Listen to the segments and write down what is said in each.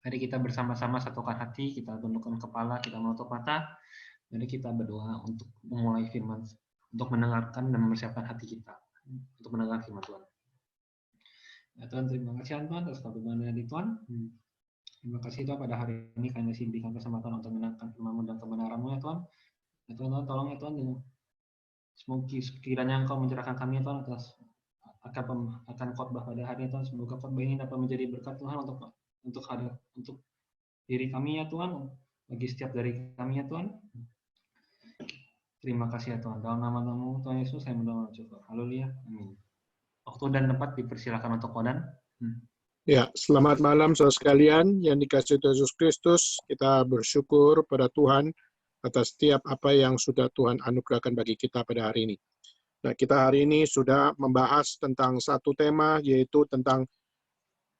Mari kita bersama-sama satukan hati, kita tundukkan kepala, kita menutup mata. Mari kita berdoa untuk memulai firman, untuk mendengarkan dan mempersiapkan hati kita untuk mendengar firman Tuhan. Ya Tuhan, terima kasih Tuhan atas kabulkan dari Tuhan. Terima kasih Tuhan pada hari ini kami masih diberikan kesempatan untuk mendengarkan firman-Mu dan kebenaran-Mu ya Tuhan. Ya Tuhan, tolong ya Tuhan, semoga kiranya Engkau mencerahkan kami ya Tuhan akan khotbah pada hari ini Tuhan. Semoga khotbah ini dapat menjadi berkat Tuhan untuk diri kami ya Tuhan, bagi setiap dari kami ya Tuhan. Terima kasih ya Tuhan. Dalam nama-Mu Tuhan Yesus saya berdoa syukur. Haleluya. Amin. Waktu dan tempat dipersilakan untuk Kodan. Ya, selamat malam saudara sekalian yang dikasihi Tuhan Yesus Kristus. Kita bersyukur pada Tuhan atas setiap apa yang sudah Tuhan anugerahkan bagi kita pada hari ini. Nah, kita hari ini sudah membahas tentang satu tema, yaitu tentang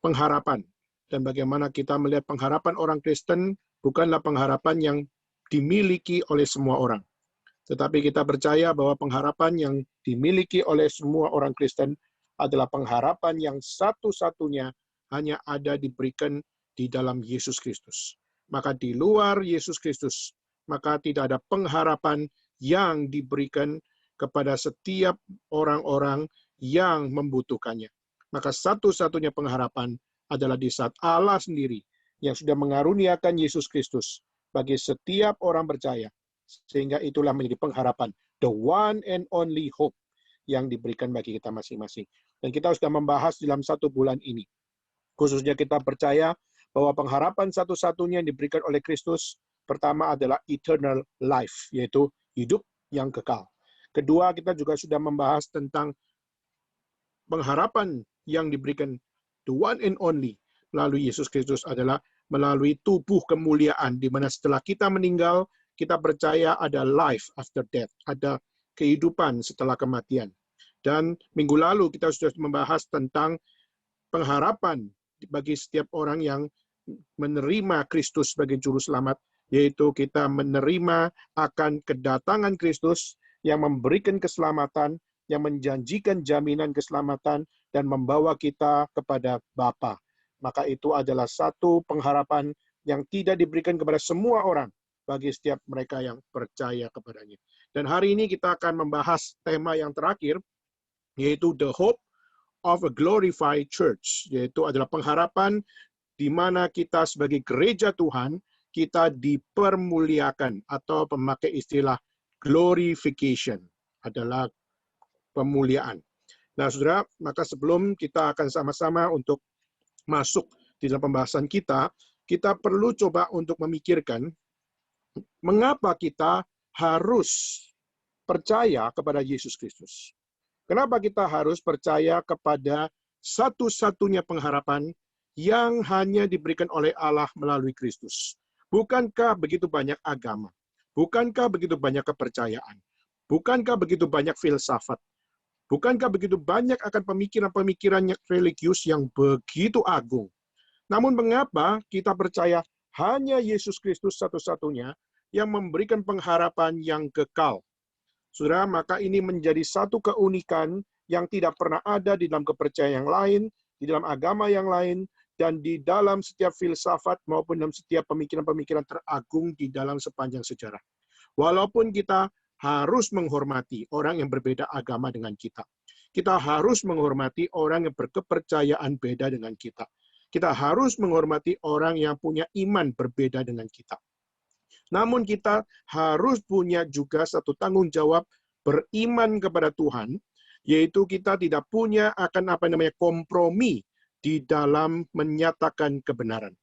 pengharapan. Dan bagaimana kita melihat pengharapan orang Kristen bukanlah pengharapan yang dimiliki oleh semua orang. Tetapi kita percaya bahwa pengharapan yang dimiliki oleh semua orang Kristen adalah pengharapan yang satu-satunya hanya ada diberikan di dalam Yesus Kristus. Maka di luar Yesus Kristus, maka tidak ada pengharapan yang diberikan kepada setiap orang-orang yang membutuhkannya. Maka satu-satunya pengharapan adalah di saat Allah sendiri yang sudah mengaruniakan Yesus Kristus bagi setiap orang percaya. Sehingga itulah menjadi pengharapan, the one and only hope yang diberikan bagi kita masing-masing. Dan kita sudah membahas dalam 1 bulan ini. Khususnya kita percaya bahwa pengharapan satu-satunya yang diberikan oleh Kristus, pertama adalah eternal life, yaitu hidup yang kekal. Kedua, kita juga sudah membahas tentang pengharapan yang diberikan the one and only melalui Yesus Kristus adalah melalui tubuh kemuliaan, di mana setelah kita meninggal, kita percaya ada life after death, ada kehidupan setelah kematian. Dan minggu lalu kita sudah membahas tentang pengharapan bagi setiap orang yang menerima Kristus sebagai juru selamat, yaitu kita menerima akan kedatangan Kristus yang memberikan keselamatan, yang menjanjikan jaminan keselamatan, dan membawa kita kepada Bapa. Maka itu adalah satu pengharapan yang tidak diberikan kepada semua orang, bagi setiap mereka yang percaya kepadanya. Dan hari ini kita akan membahas tema yang terakhir, yaitu the hope of a glorified church, yaitu adalah pengharapan di mana kita sebagai gereja Tuhan, kita dipermuliakan, atau memakai istilah glorification, adalah pemuliaan. Nah, saudara, maka sebelum kita akan sama-sama untuk masuk di dalam pembahasan kita perlu coba untuk memikirkan mengapa kita harus percaya kepada Yesus Kristus. Kenapa kita harus percaya kepada satu-satunya pengharapan yang hanya diberikan oleh Allah melalui Kristus? Bukankah begitu banyak agama? Bukankah begitu banyak kepercayaan? Bukankah begitu banyak filsafat? Bukankah begitu banyak akan pemikiran-pemikiran religius yang begitu agung? Namun mengapa kita percaya hanya Yesus Kristus satu-satunya yang memberikan pengharapan yang kekal? Saudara, maka ini menjadi satu keunikan yang tidak pernah ada di dalam kepercayaan yang lain, di dalam agama yang lain, dan di dalam setiap filsafat maupun dalam setiap pemikiran-pemikiran teragung di dalam sepanjang sejarah. Walaupun kita harus menghormati orang yang berbeda agama dengan kita. Kita harus menghormati orang yang berkepercayaan beda dengan kita. Kita harus menghormati orang yang punya iman berbeda dengan kita. Namun kita harus punya juga satu tanggung jawab beriman kepada Tuhan, yaitu kita tidak punya akan kompromi di dalam menyatakan kebenaran.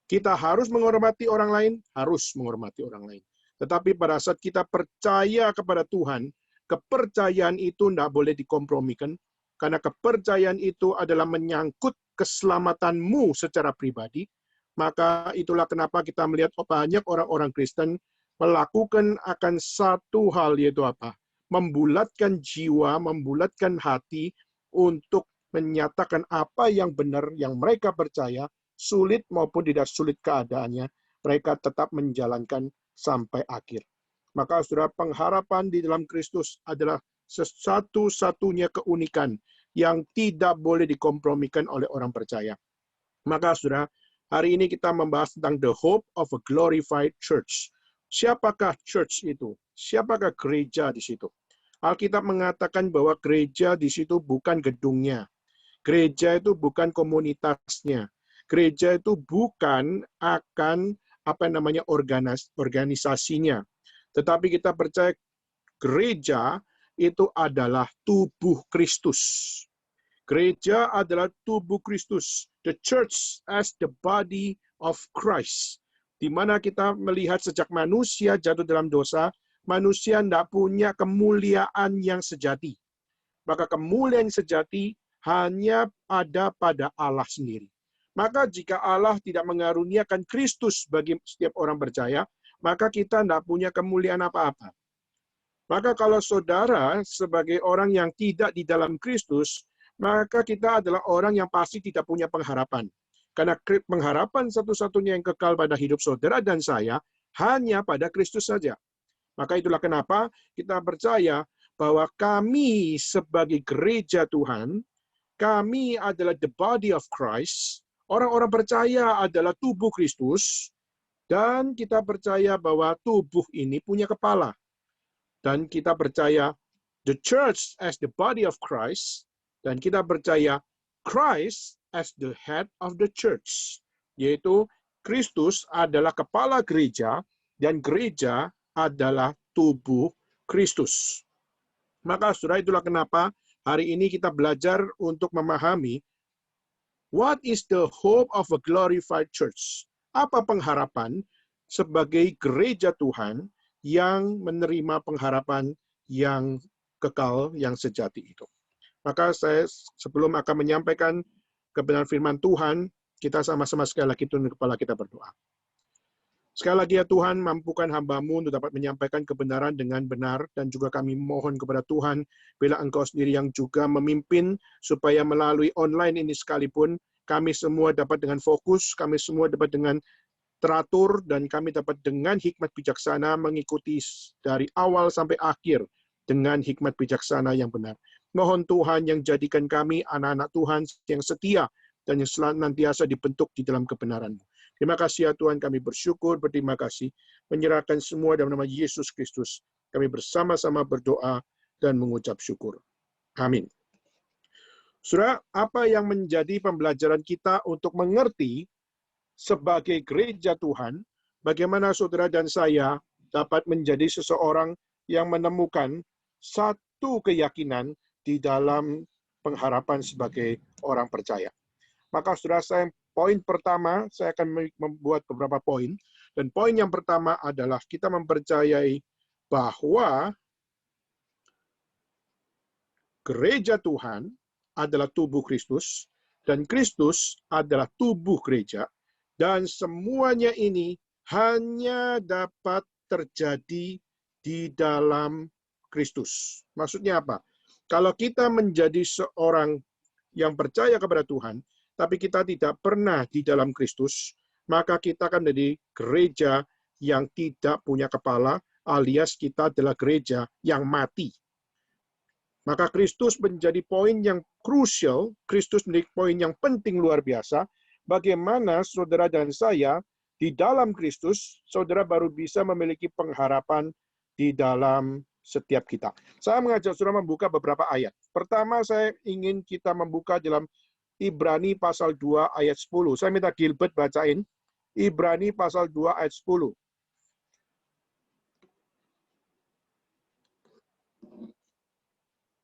Kita harus menghormati orang lain, harus menghormati orang lain. Tetapi pada saat kita percaya kepada Tuhan, kepercayaan itu tidak boleh dikompromikan, karena kepercayaan itu adalah menyangkut keselamatanmu secara pribadi. Maka itulah kenapa kita melihat banyak orang-orang Kristen melakukan akan satu hal, yaitu apa? Membulatkan jiwa, membulatkan hati untuk menyatakan apa yang benar, yang mereka percaya, sulit maupun tidak sulit keadaannya, mereka tetap menjalankan sampai akhir. Maka saudara, pengharapan di dalam Kristus adalah satu-satunya keunikan yang tidak boleh dikompromikan oleh orang percaya. Maka saudara, Hari ini kita membahas tentang the hope of a glorified church. Siapakah church itu? Siapakah gereja di situ? Alkitab mengatakan bahwa gereja di situ bukan gedungnya. Gereja itu bukan komunitasnya. Gereja itu bukan akan organisasinya. Tetapi kita percaya gereja itu adalah tubuh Kristus. Gereja adalah tubuh Kristus. The church as the body of Christ. Di mana kita melihat sejak manusia jatuh dalam dosa, manusia tidak punya kemuliaan yang sejati. Maka kemuliaan yang sejati hanya ada pada Allah sendiri. Maka jika Allah tidak mengaruniakan Kristus bagi setiap orang percaya, maka kita tidak punya kemuliaan apa-apa. Maka kalau saudara sebagai orang yang tidak di dalam Kristus, maka kita adalah orang yang pasti tidak punya pengharapan. Karena pengharapan satu-satunya yang kekal pada hidup saudara dan saya hanya pada Kristus saja. Maka itulah kenapa kita percaya bahwa kami sebagai gereja Tuhan, kami adalah the body of Christ, orang-orang percaya adalah tubuh Kristus, dan kita percaya bahwa tubuh ini punya kepala. Dan kita percaya the church as the body of Christ, dan kita percaya Christ as the head of the church, yaitu Kristus adalah kepala gereja, dan gereja adalah tubuh Kristus. Maka saudara, itulah kenapa hari ini kita belajar untuk memahami what is the hope of a glorified church. Apa pengharapan sebagai gereja Tuhan yang menerima pengharapan yang kekal, yang sejati itu. Maka saya sebelum akan menyampaikan kebenaran firman Tuhan, kita sama-sama sekali lagi tunduk kepala kita berdoa. Sekali lagi ya Tuhan, mampukan hamba-Mu untuk dapat menyampaikan kebenaran dengan benar, dan juga kami mohon kepada Tuhan, bila Engkau sendiri yang juga memimpin, supaya melalui online ini sekalipun, kami semua dapat dengan fokus, kami semua dapat dengan teratur, dan kami dapat dengan hikmat bijaksana mengikuti dari awal sampai akhir dengan hikmat bijaksana yang benar. Mohon Tuhan yang jadikan kami anak-anak Tuhan yang setia dan yang senantiasa dibentuk di dalam kebenaran-Mu. Terima kasih ya Tuhan, kami bersyukur, berterima kasih, menyerahkan semua dalam nama Yesus Kristus. Kami bersama-sama berdoa dan mengucap syukur. Amin. Saudara, apa yang menjadi pembelajaran kita untuk mengerti sebagai gereja Tuhan, bagaimana saudara dan saya dapat menjadi seseorang yang menemukan satu keyakinan di dalam pengharapan sebagai orang percaya. Maka saudara, poin pertama, saya akan membuat beberapa poin. Dan poin yang pertama adalah kita mempercayai bahwa gereja Tuhan adalah tubuh Kristus, dan Kristus adalah tubuh gereja, dan semuanya ini hanya dapat terjadi di dalam Kristus. Maksudnya apa? Kalau kita menjadi seorang yang percaya kepada Tuhan, tapi kita tidak pernah di dalam Kristus, maka kita akan menjadi gereja yang tidak punya kepala, alias kita adalah gereja yang mati. Maka Kristus menjadi poin yang krusial, Kristus menjadi poin yang penting luar biasa, bagaimana saudara dan saya di dalam Kristus, saudara baru bisa memiliki pengharapan di dalam setiap kita. Saya mengajak saudara membuka beberapa ayat. Pertama, saya ingin kita membuka dalam Ibrani pasal 2 ayat 10. Saya minta Gilbert bacain. Ibrani pasal 2 ayat 10.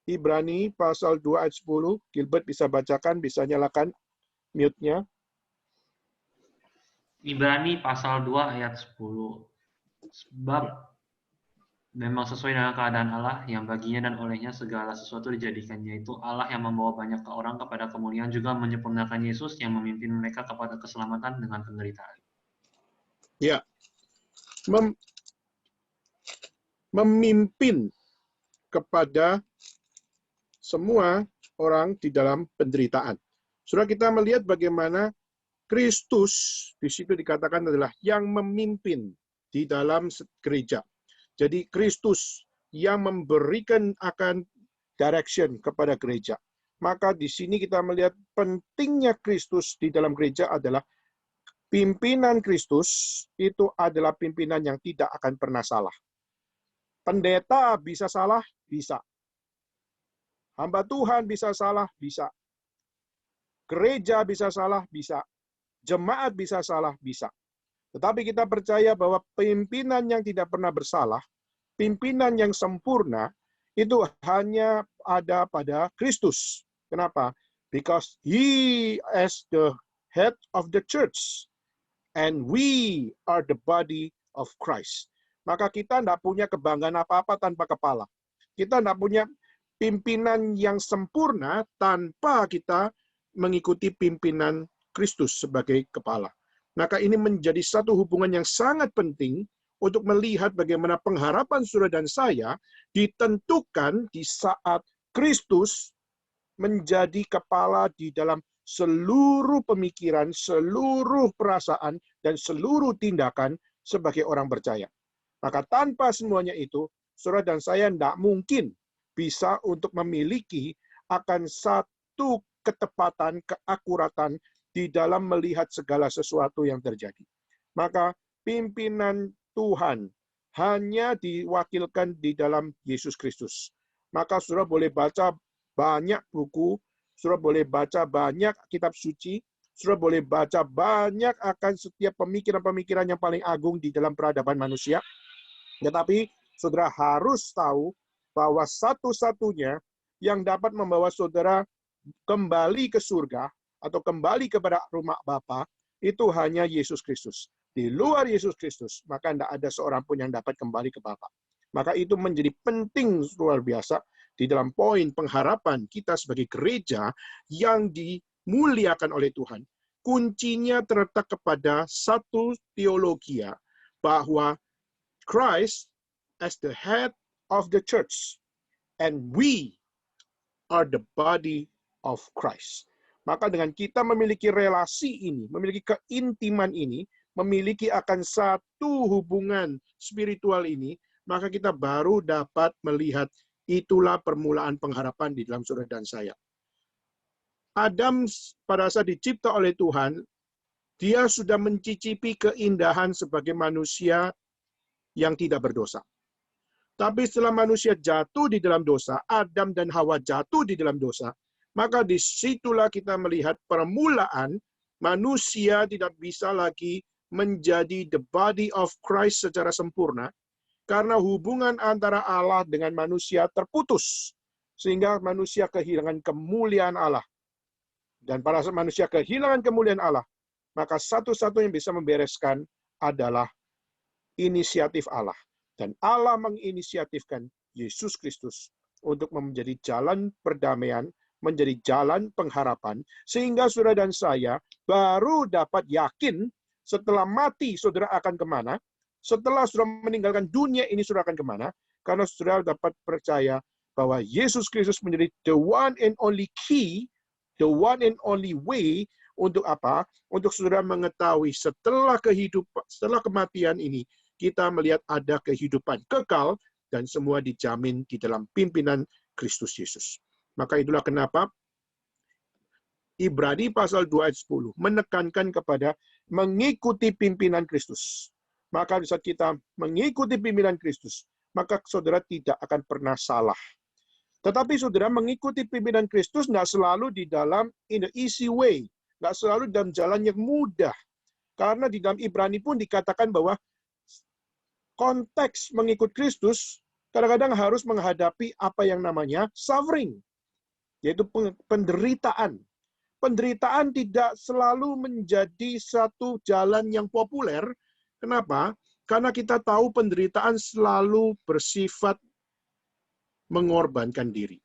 Ibrani pasal 2 ayat 10. Gilbert bisa bacakan, bisa nyalakan mute-nya. Ibrani pasal 2 ayat 10. Sebab memang sesuai dengan keadaan Allah yang baginya dan olehnya segala sesuatu dijadikan, yaitu Allah yang membawa banyak orang kepada kemuliaan, juga menyempurnakan Yesus yang memimpin mereka kepada keselamatan dengan penderitaan. Ya, memimpin kepada semua orang di dalam penderitaan. Saudara, kita melihat bagaimana Kristus di situ dikatakan adalah yang memimpin di dalam gereja. Jadi Kristus yang memberikan akan direction kepada gereja. Maka di sini kita melihat pentingnya Kristus di dalam gereja adalah Pimpinan Kristus itu adalah pimpinan yang tidak akan pernah salah. Pendeta bisa salah? Bisa. Hamba Tuhan bisa salah? Bisa. Gereja bisa salah? Bisa. Jemaat bisa salah? Bisa. Tetapi kita percaya bahwa pimpinan yang tidak pernah bersalah, pimpinan yang sempurna, itu hanya ada pada Kristus. Kenapa? Because He is the head of the church, and we are the body of Christ. Maka kita tidak punya kebanggaan apa-apa tanpa kepala. Kita tidak punya pimpinan yang sempurna tanpa kita mengikuti pimpinan Kristus sebagai kepala. Maka ini menjadi satu hubungan yang sangat penting untuk melihat bagaimana pengharapan saudara dan saya ditentukan di saat Kristus menjadi kepala di dalam seluruh pemikiran, seluruh perasaan, dan seluruh tindakan sebagai orang percaya. Maka tanpa semuanya itu, saudara dan saya tidak mungkin bisa untuk memiliki akan satu ketepatan, keakuratan di dalam melihat segala sesuatu yang terjadi. Maka pimpinan Tuhan hanya diwakilkan di dalam Yesus Kristus. Maka saudara boleh baca banyak buku, saudara boleh baca banyak kitab suci, saudara boleh baca banyak akan setiap pemikiran-pemikiran yang paling agung di dalam peradaban manusia. Tetapi saudara harus tahu bahwa satu-satunya yang dapat membawa saudara kembali ke surga atau kembali kepada rumah Bapa itu hanya Yesus Kristus. Di luar Yesus Kristus, maka tidak ada seorang pun yang dapat kembali ke Bapa. Maka itu menjadi penting luar biasa di dalam poin pengharapan kita sebagai gereja yang dimuliakan oleh Tuhan. Kuncinya terletak kepada satu teologia bahwa Christ as the head of the church and we are the body of Christ. Maka dengan kita memiliki relasi ini, memiliki keintiman ini, memiliki akan satu hubungan spiritual ini, maka kita baru dapat melihat itulah permulaan pengharapan di dalam saudara dan saya. Adam pada saat dicipta oleh Tuhan, dia sudah mencicipi keindahan sebagai manusia yang tidak berdosa. Tapi setelah manusia jatuh di dalam dosa, Adam dan Hawa jatuh di dalam dosa, maka disitulah kita melihat permulaan manusia tidak bisa lagi menjadi the body of Christ secara sempurna, karena hubungan antara Allah dengan manusia terputus, sehingga manusia kehilangan kemuliaan Allah. Dan pada saat manusia kehilangan kemuliaan Allah, maka satu-satunya yang bisa membereskan adalah inisiatif Allah. Dan Allah menginisiatifkan Yesus Kristus untuk menjadi jalan perdamaian, menjadi jalan pengharapan, sehingga saudara dan saya baru dapat yakin setelah mati saudara akan kemana, setelah saudara meninggalkan dunia ini saudara akan kemana, karena saudara dapat percaya bahwa Yesus Kristus menjadi the one and only key, the one and only way, untuk apa? Untuk saudara mengetahui setelah kehidupan, setelah kematian ini, kita melihat ada kehidupan kekal dan semua dijamin di dalam pimpinan Kristus Yesus. Maka itulah kenapa Ibrani pasal 2 ayat 10 menekankan kepada mengikuti pimpinan Kristus. Maka saat kita mengikuti pimpinan Kristus, maka saudara tidak akan pernah salah. Tetapi saudara mengikuti pimpinan Kristus tidak selalu di dalam in the easy way, tidak selalu dalam jalan yang mudah. Karena di dalam Ibrani pun dikatakan bahwa konteks mengikut Kristus kadang-kadang harus menghadapi apa yang namanya suffering, yaitu penderitaan. Penderitaan tidak selalu menjadi satu jalan yang populer. Kenapa? Karena kita tahu penderitaan selalu bersifat mengorbankan diri.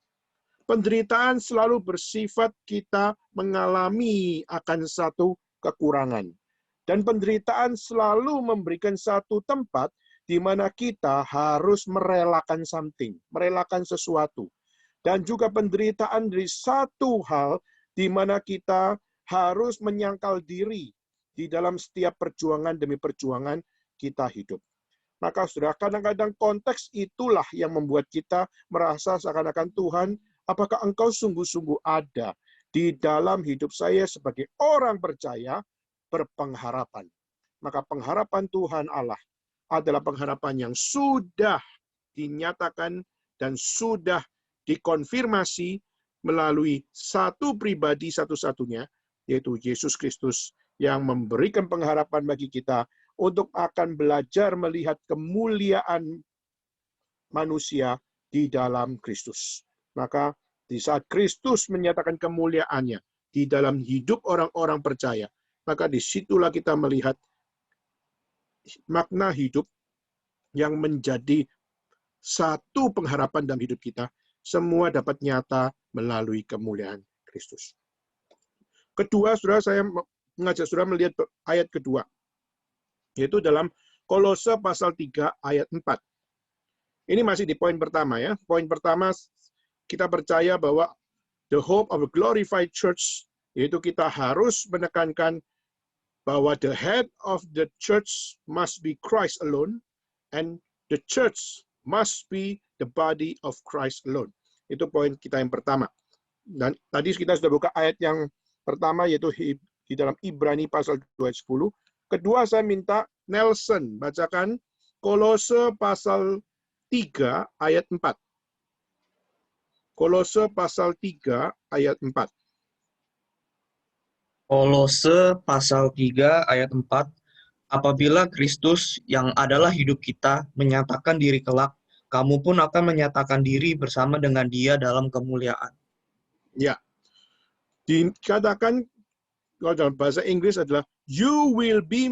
Penderitaan selalu bersifat kita mengalami akan satu kekurangan. Dan penderitaan selalu memberikan satu tempat di mana kita harus merelakan something, merelakan sesuatu. Dan juga penderitaan dari satu hal di mana kita harus menyangkal diri di dalam setiap perjuangan demi perjuangan kita hidup. Maka saudara, kadang-kadang konteks itulah yang membuat kita merasa seakan-akan Tuhan, apakah engkau sungguh-sungguh ada di dalam hidup saya sebagai orang percaya, berpengharapan. Maka pengharapan Tuhan Allah adalah pengharapan yang sudah dinyatakan dan sudah dikonfirmasi melalui satu pribadi satu-satunya, yaitu Yesus Kristus, yang memberikan pengharapan bagi kita untuk akan belajar melihat kemuliaan manusia di dalam Kristus. Maka di saat Kristus menyatakan kemuliaannya di dalam hidup orang-orang percaya, maka disitulah kita melihat makna hidup yang menjadi satu pengharapan dalam hidup kita, semua dapat nyata melalui kemuliaan Kristus. Kedua, saudara, saya mengajak saudara melihat ayat kedua, yaitu dalam Kolose pasal 3 ayat 4. Ini masih di poin pertama ya. Poin pertama, kita percaya bahwa the hope of a glorified church, yaitu kita harus menekankan bahwa the head of the church must be Christ alone, and the church must be the body of Christ alone. Itu poin kita yang pertama. Dan tadi kita sudah buka ayat yang pertama, yaitu di dalam Ibrani pasal 2 ayat 10. Kedua, saya minta Nelson bacakan Kolose pasal 3 ayat 4. Kolose pasal 3 ayat 4. Kolose pasal 3 ayat 4. Apabila Kristus yang adalah hidup kita menyatakan diri kelak, kamu pun akan menyatakan diri bersama dengan Dia dalam kemuliaan. Ya. Dikatakan kalau dalam bahasa Inggris adalah you will be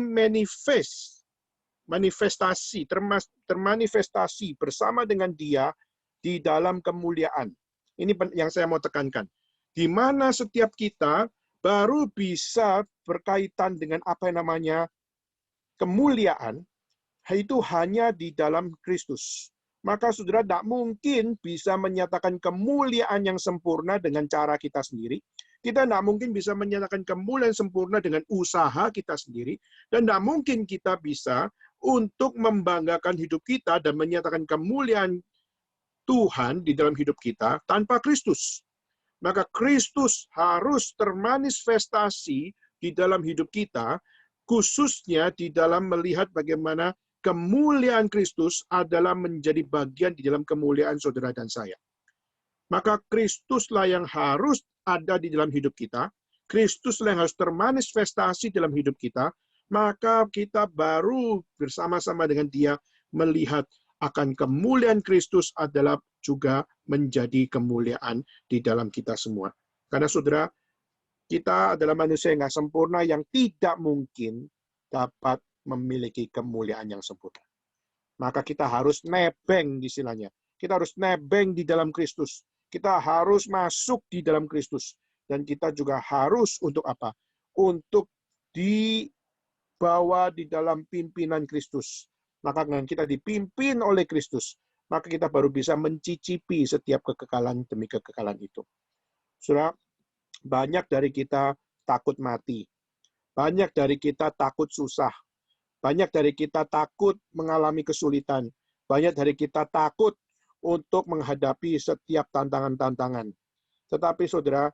termanifestasi bersama dengan Dia di dalam kemuliaan. Ini yang saya mau tekankan. Di mana setiap kita baru bisa berkaitan dengan apa yang namanya kemuliaan, itu hanya di dalam Kristus. Maka saudara tidak mungkin bisa menyatakan kemuliaan yang sempurna dengan cara kita sendiri. Kita tidak mungkin bisa menyatakan kemuliaan sempurna dengan usaha kita sendiri. Dan tidak mungkin kita bisa untuk membanggakan hidup kita dan menyatakan kemuliaan Tuhan di dalam hidup kita tanpa Kristus. Maka Kristus harus termanifestasi di dalam hidup kita, khususnya di dalam melihat bagaimana kemuliaan Kristus adalah menjadi bagian di dalam kemuliaan saudara dan saya. Maka Kristuslah yang harus ada di dalam hidup kita, Kristuslah yang harus termanifestasi dalam hidup kita, maka kita baru bersama-sama dengan Dia melihat akan kemuliaan Kristus adalah juga menjadi kemuliaan di dalam kita semua. Karena saudara, kita adalah manusia yang nggak sempurna, yang tidak mungkin dapat memiliki kemuliaan yang sempurna. Maka kita harus nebeng istilahnya. Kita harus nebeng di dalam Kristus. Kita harus masuk di dalam Kristus. Dan kita juga harus untuk apa? Untuk dibawa di dalam pimpinan Kristus. Maka dengan kita dipimpin oleh Kristus, maka kita baru bisa mencicipi setiap kekekalan demi kekekalan itu. Saudara, banyak dari kita takut mati. Banyak dari kita takut susah. Banyak dari kita takut mengalami kesulitan. Banyak dari kita takut untuk menghadapi setiap tantangan-tantangan. Tetapi saudara,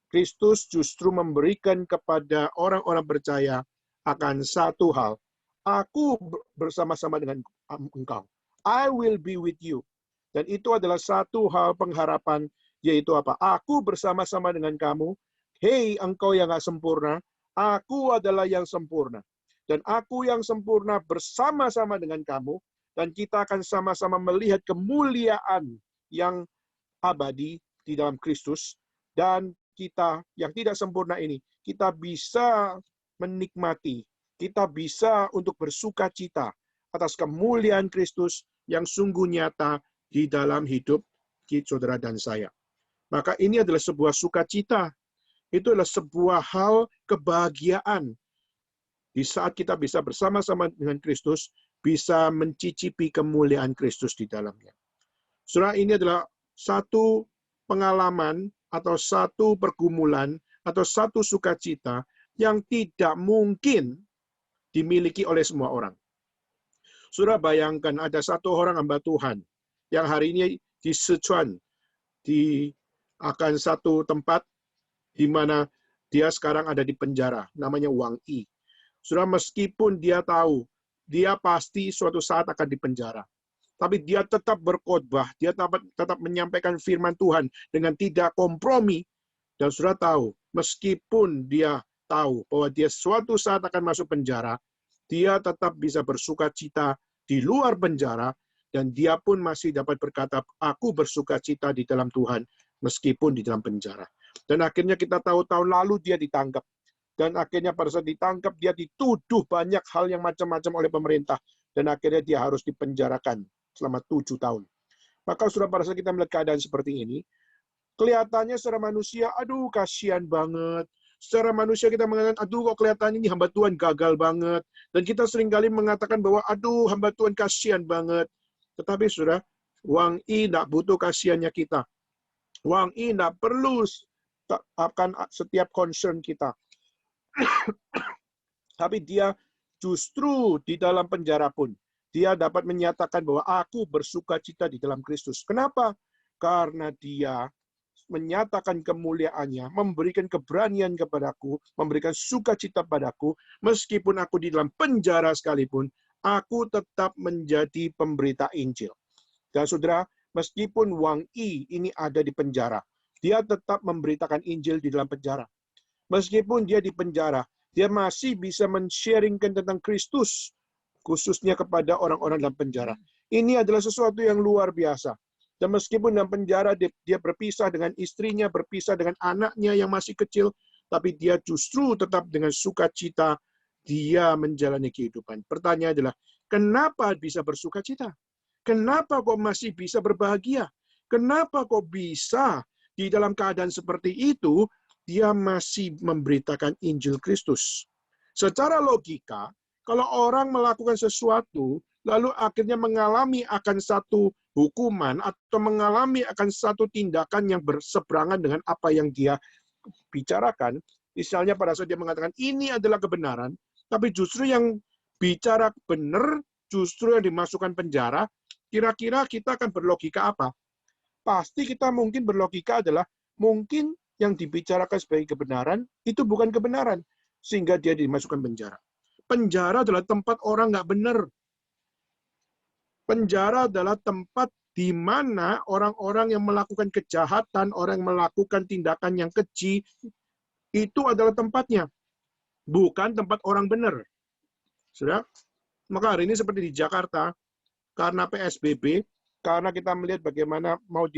Kristus justru memberikan kepada orang-orang percaya akan satu hal. Aku bersama-sama dengan engkau. I will be with you. Dan itu adalah satu hal pengharapan, yaitu apa? Aku bersama-sama dengan kamu. Hei, engkau yang gak sempurna, aku adalah yang sempurna. Dan aku yang sempurna bersama-sama dengan kamu, dan kita akan sama-sama melihat kemuliaan yang abadi di dalam Kristus. Dan kita yang tidak sempurna ini, kita bisa menikmati, kita bisa untuk bersuka cita atas kemuliaan Kristus yang sungguh nyata di dalam hidup saudara dan saya. Maka ini adalah sebuah sukacita. Itu adalah sebuah hal kebahagiaan. Di saat kita bisa bersama-sama dengan Kristus, bisa mencicipi kemuliaan Kristus di dalamnya. Saudara, ini adalah satu pengalaman atau satu pergumulan atau satu sukacita yang tidak mungkin dimiliki oleh semua orang. Saudara bayangkan ada satu orang hamba Tuhan yang hari ini di Sichuan, di akan satu tempat di mana dia sekarang ada di penjara, namanya Wang Yi. Saudara, meskipun dia tahu, dia pasti suatu saat akan dipenjara. Tapi dia tetap berkhotbah, dia tetap menyampaikan firman Tuhan dengan tidak kompromi. Dan saudara tahu, meskipun dia tahu bahwa dia suatu saat akan masuk penjara, dia tetap bisa bersuka cita di luar penjara, dan dia pun masih dapat berkata, aku bersuka cita di dalam Tuhan, meskipun di dalam penjara. Dan akhirnya kita tahu tahun lalu dia ditangkap. Dan akhirnya pada saat ditangkap, dia dituduh banyak hal yang macam-macam oleh pemerintah. Dan akhirnya dia harus dipenjarakan selama 7 tahun. Maka saudara, pada saat kita melihat keadaan seperti ini, kelihatannya secara manusia, aduh kasihan banget. Secara manusia kita mengatakan, aduh kok kelihatan ini hamba Tuhan gagal banget. Dan kita seringkali mengatakan bahwa, aduh hamba Tuhan kasihan banget. Tetapi saudara, Wang Yi tidak butuh kasihannya kita. Wang Yi tidak perlu akan setiap concern kita. Tapi dia justru di dalam penjara pun, dia dapat menyatakan bahwa aku bersuka cita di dalam Kristus. Kenapa? Karena dia menyatakan kemuliaannya, memberikan keberanian kepadaku, memberikan sukacita padaku, meskipun aku di dalam penjara sekalipun, aku tetap menjadi pemberita Injil. Dan saudara, meskipun Wang Yi ini ada di penjara, dia tetap memberitakan Injil di dalam penjara. Meskipun dia di penjara, dia masih bisa men-sharingkan tentang Kristus, khususnya kepada orang-orang dalam penjara. Ini adalah sesuatu yang luar biasa. Dan meskipun dalam penjara dia berpisah dengan istrinya, berpisah dengan anaknya yang masih kecil, tapi dia justru tetap dengan sukacita dia menjalani kehidupan. Pertanyaan adalah, kenapa bisa bersukacita? Kenapa kok masih bisa berbahagia? Kenapa kok bisa di dalam keadaan seperti itu, dia masih memberitakan Injil Kristus? Secara logika, kalau orang melakukan sesuatu, lalu akhirnya mengalami akan satu hukuman atau mengalami akan satu tindakan yang berseberangan dengan apa yang dia bicarakan, misalnya pada saat dia mengatakan ini adalah kebenaran, tapi justru yang bicara benar, justru yang dimasukkan penjara, kira-kira kita akan berlogika apa? Pasti kita mungkin berlogika adalah, mungkin yang dibicarakan sebagai kebenaran, itu bukan kebenaran, sehingga dia dimasukkan penjara. Penjara adalah tempat orang nggak benar. Penjara adalah tempat di mana orang-orang yang melakukan kejahatan, orang yang melakukan tindakan yang keji, itu adalah tempatnya. Bukan tempat orang benar. Sudah? Maka hari ini seperti di Jakarta, karena PSBB, karena kita melihat bagaimana mau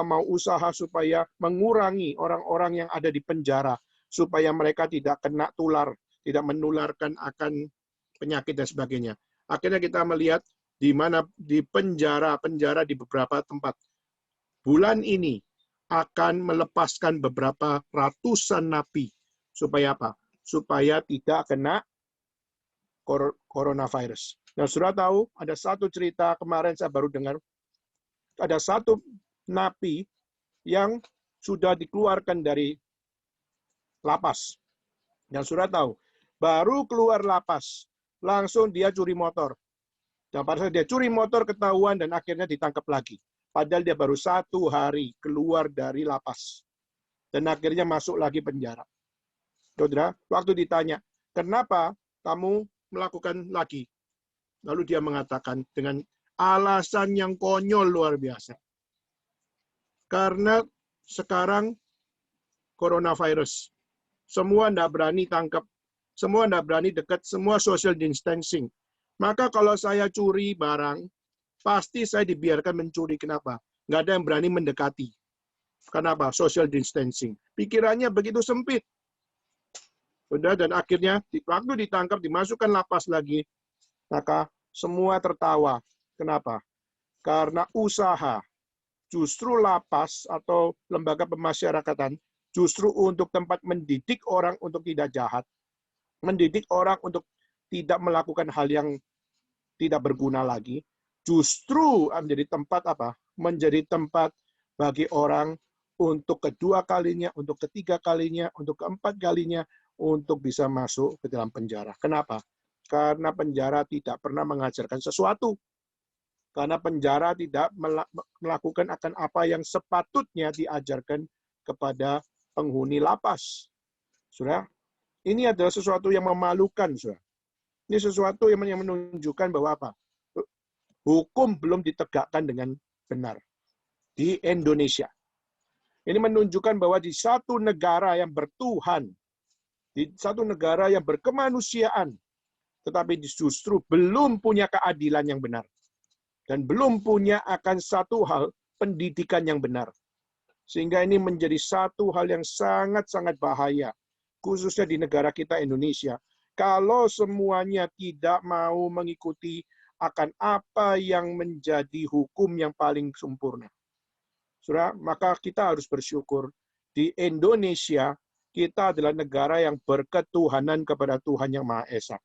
mau usaha supaya mengurangi orang-orang yang ada di penjara, supaya mereka tidak kena tular, tidak menularkan akan penyakit dan sebagainya. Akhirnya kita melihat di mana di penjara di beberapa tempat. Bulan ini akan melepaskan beberapa ratusan napi. Supaya apa? Supaya tidak kena coronavirus. Nah, sudah tahu, ada satu cerita kemarin saya baru dengar, ada satu napi yang sudah dikeluarkan dari lapas. Dan sudah tahu, baru keluar lapas, langsung dia curi motor. Dan pada saat dia curi motor ketahuan dan akhirnya ditangkap lagi. Padahal dia baru 1 hari keluar dari lapas. Dan akhirnya masuk lagi penjara. Saudara, waktu ditanya, kenapa kamu melakukan lagi? Lalu dia mengatakan dengan alasan yang konyol luar biasa. Karena sekarang coronavirus. Semua tidak berani tangkap. Semua tidak berani dekat. Semua social distancing. Maka kalau saya curi barang, pasti saya dibiarkan mencuri. Kenapa? Nggak ada yang berani mendekati. Kenapa? Social distancing. Pikirannya begitu sempit. Udah, dan akhirnya waktu ditangkap, dimasukkan lapas lagi, maka semua tertawa. Kenapa? Karena usaha. Justru lapas atau lembaga pemasyarakatan justru untuk tempat mendidik orang untuk tidak jahat. Mendidik orang untuk tidak melakukan hal yang tidak berguna lagi, justru menjadi tempat apa? Menjadi tempat bagi orang untuk kedua kalinya, untuk ketiga kalinya, untuk keempat kalinya, untuk bisa masuk ke dalam penjara. Kenapa? Karena penjara tidak pernah mengajarkan sesuatu. Karena penjara tidak melakukan akan apa yang sepatutnya diajarkan kepada penghuni lapas. Sudah? Ini adalah sesuatu yang memalukan, saudara. Ini sesuatu yang menunjukkan bahwa apa? Hukum belum ditegakkan dengan benar di Indonesia. Ini menunjukkan bahwa di satu negara yang bertuhan, di satu negara yang berkemanusiaan, tetapi justru belum punya keadilan yang benar. Dan belum punya akan satu hal, pendidikan yang benar. Sehingga ini menjadi satu hal yang sangat-sangat bahaya, khususnya di negara kita Indonesia. Kalau semuanya tidak mau mengikuti akan apa yang menjadi hukum yang paling sempurna. Saudara, maka kita harus bersyukur di Indonesia kita adalah negara yang berketuhanan kepada Tuhan yang Maha Esa.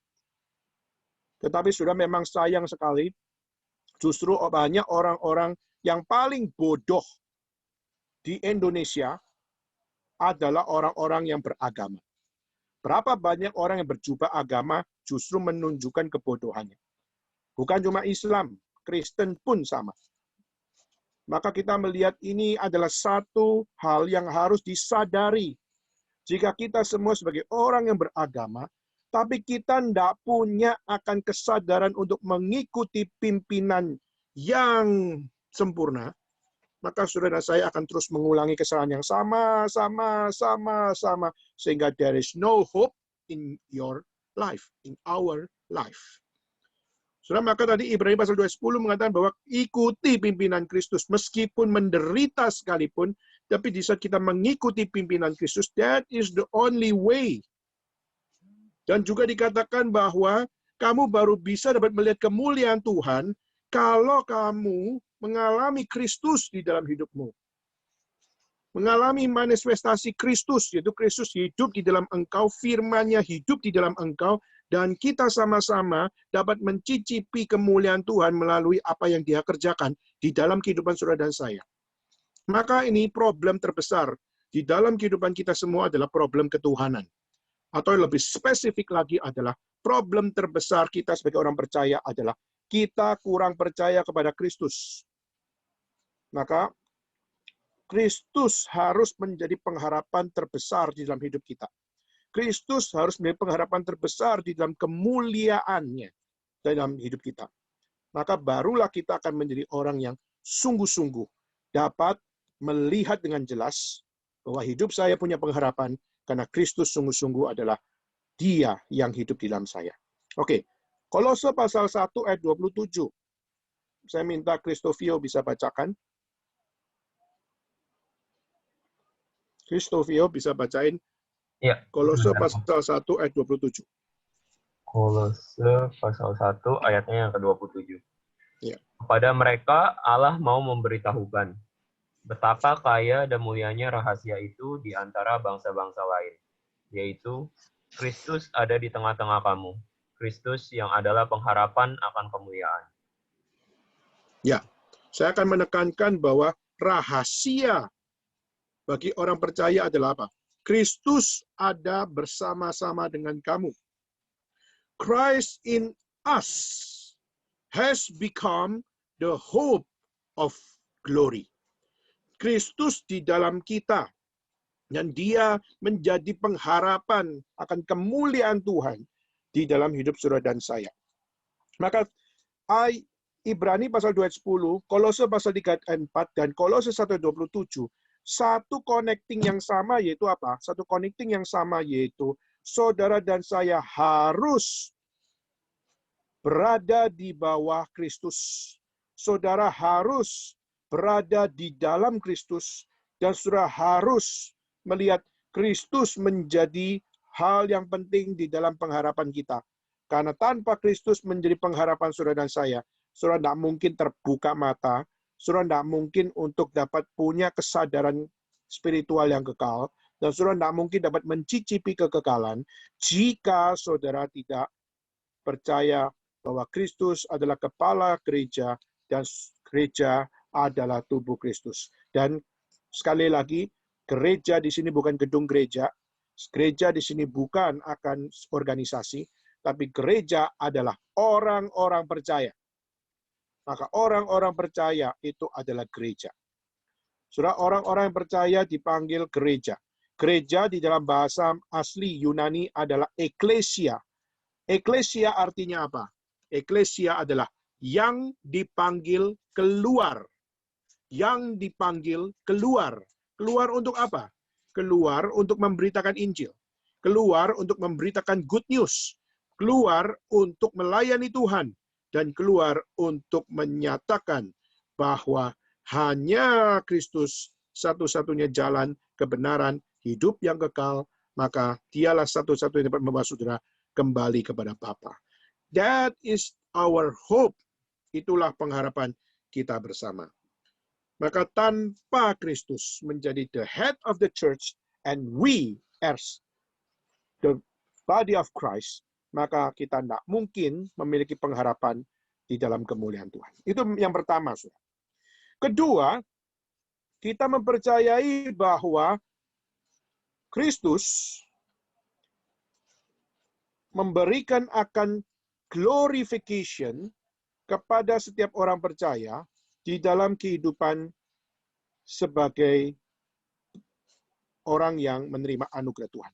Tetapi sudah memang sayang sekali, justru banyak orang-orang yang paling bodoh di Indonesia adalah orang-orang yang beragama. Berapa banyak orang yang berjubah agama justru menunjukkan kebodohannya. Bukan cuma Islam, Kristen pun sama. Maka kita melihat ini adalah satu hal yang harus disadari. Jika kita semua sebagai orang yang beragama, tapi kita tidak punya akan kesadaran untuk mengikuti pimpinan yang sempurna, maka saudara saya akan terus mengulangi kesalahan yang sama, sehingga there is no hope in your life, in our life. Saudara, maka tadi Ibrani pasal 2:10 mengatakan bahwa ikuti pimpinan Kristus, meskipun menderita sekalipun, tapi di saat kita mengikuti pimpinan Kristus, that is the only way. Dan juga dikatakan bahwa kamu baru bisa dapat melihat kemuliaan Tuhan kalau kamu mengalami Kristus di dalam hidupmu. Mengalami manifestasi Kristus, yaitu Kristus hidup di dalam engkau, firman-Nya hidup di dalam engkau, dan kita sama-sama dapat mencicipi kemuliaan Tuhan melalui apa yang Dia kerjakan di dalam kehidupan saudara dan saya. Maka ini problem terbesar di dalam kehidupan kita semua adalah problem ketuhanan. Atau lebih spesifik lagi adalah problem terbesar kita sebagai orang percaya adalah kita kurang percaya kepada Kristus. Maka Kristus harus menjadi pengharapan terbesar di dalam hidup kita. Kristus harus menjadi pengharapan terbesar di dalam kemuliaannya dalam hidup kita. Maka barulah kita akan menjadi orang yang sungguh-sungguh dapat melihat dengan jelas bahwa hidup saya punya pengharapan karena Kristus sungguh-sungguh adalah Dia yang hidup di dalam saya. Oke, Kolose pasal 1 ayat 27. Saya minta Kristofio bisa bacakan. Kristofio bisa bacain Ya. Kolose pasal 1 ayat 27. Kolose pasal 1 ayatnya yang ke-27. Ya. Kepada mereka Allah mau memberitahukan betapa kaya dan mulianya rahasia itu di antara bangsa-bangsa lain, yaitu Kristus ada di tengah-tengah kamu. Kristus yang adalah pengharapan akan kemuliaan. Ya, saya akan menekankan bahwa rahasia bagi orang percaya adalah apa? Kristus ada bersama-sama dengan kamu. Christ in us has become the hope of glory. Kristus di dalam kita, dan Dia menjadi pengharapan akan kemuliaan Tuhan di dalam hidup saudara dan saya. Maka Ibrani pasal 2 ayat 10, Kolose pasal 3 ayat 4, dan Kolose 1 ayat 27, satu connecting yang sama yaitu apa? Satu connecting yang sama yaitu saudara dan saya harus berada di bawah Kristus. Saudara harus berada di dalam Kristus, dan saudara harus melihat Kristus menjadi hal yang penting di dalam pengharapan kita. Karena tanpa Kristus menjadi pengharapan saudara dan saya, saudara tidak mungkin terbuka mata, saudara tidak mungkin untuk dapat punya kesadaran spiritual yang kekal, dan saudara tidak mungkin dapat mencicipi kekekalan jika saudara tidak percaya bahwa Kristus adalah kepala gereja dan gereja adalah tubuh Kristus. Dan sekali lagi, gereja di sini bukan gedung gereja, gereja di sini bukan akan organisasi, tapi gereja adalah orang-orang percaya. Maka orang-orang percaya itu adalah gereja. Saudara, orang-orang yang percaya dipanggil gereja. Gereja di dalam bahasa asli Yunani adalah eklesia. Eklesia artinya apa? Eklesia adalah yang dipanggil keluar. Yang dipanggil keluar. Keluar untuk apa? Keluar untuk memberitakan Injil. Keluar untuk memberitakan good news. Keluar untuk melayani Tuhan. Dan keluar untuk menyatakan bahwa hanya Kristus satu-satunya jalan kebenaran, hidup yang kekal, maka dialah satu-satunya dapat membawa saudara kembali kepada Bapa. That is our hope. Itulah pengharapan kita bersama. Maka tanpa Kristus menjadi the head of the church and we as the body of Christ, maka kita tidak mungkin memiliki pengharapan di dalam kemuliaan Tuhan. Itu yang pertama, saudara. Kedua, kita mempercayai bahwa Kristus memberikan akan glorification kepada setiap orang percaya di dalam kehidupan sebagai orang yang menerima anugerah Tuhan.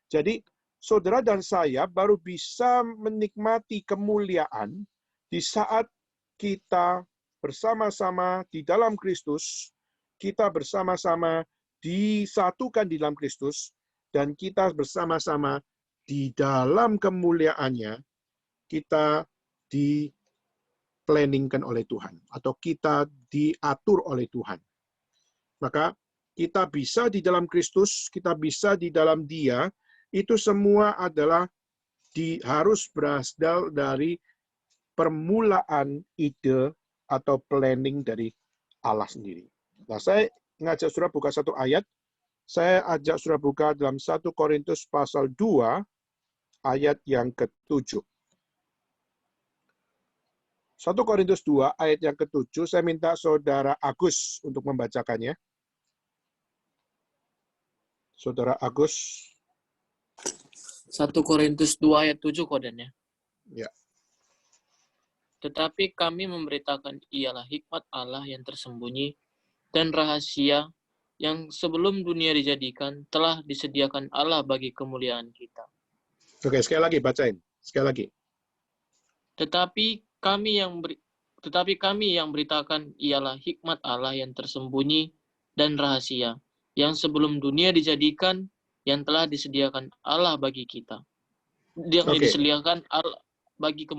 Jadi, saudara dan saya baru bisa menikmati kemuliaan di saat kita bersama-sama di dalam Kristus, kita bersama-sama disatukan di dalam Kristus, dan kita bersama-sama di dalam kemuliaannya, kita di-planningkan oleh Tuhan, atau kita diatur oleh Tuhan. Maka kita bisa di dalam Kristus, kita bisa di dalam Dia, itu semua adalah harus berasal dari permulaan ide atau planning dari Allah sendiri. Nah, saya ngajak saudara buka satu ayat. Saya ajak saudara buka dalam 1 Korintus pasal 2, ayat yang ke-7. 1 Korintus 2, ayat yang ke-7, saya minta saudara Agus untuk membacakannya. Saudara Agus. 1 Korintus 2 ayat 7 kodenya. Ya. Tetapi kami memberitakan ialah hikmat Allah yang tersembunyi dan rahasia yang sebelum dunia dijadikan telah disediakan Allah bagi kemuliaan kita. Oke, sekali lagi bacain. Sekali lagi. Tetapi kami yang beritakan ialah hikmat Allah yang tersembunyi dan rahasia yang sebelum dunia dijadikan yang telah disediakan Allah bagi kita. Yang disediakan Allah bagi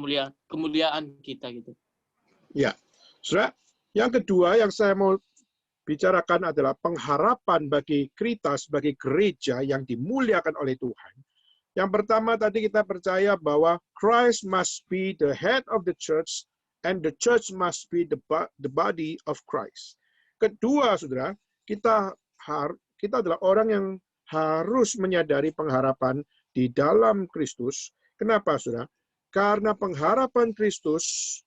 kemuliaan kita gitu. Ya. Saudara, yang kedua yang saya mau bicarakan adalah pengharapan bagi kita sebagai gereja yang dimuliakan oleh Tuhan. Yang pertama tadi kita percaya bahwa Christ must be the head of the church and the church must be the body of Christ. Kedua, saudara, kita adalah orang yang harus menyadari pengharapan di dalam Kristus. Kenapa, saudara? Karena pengharapan Kristus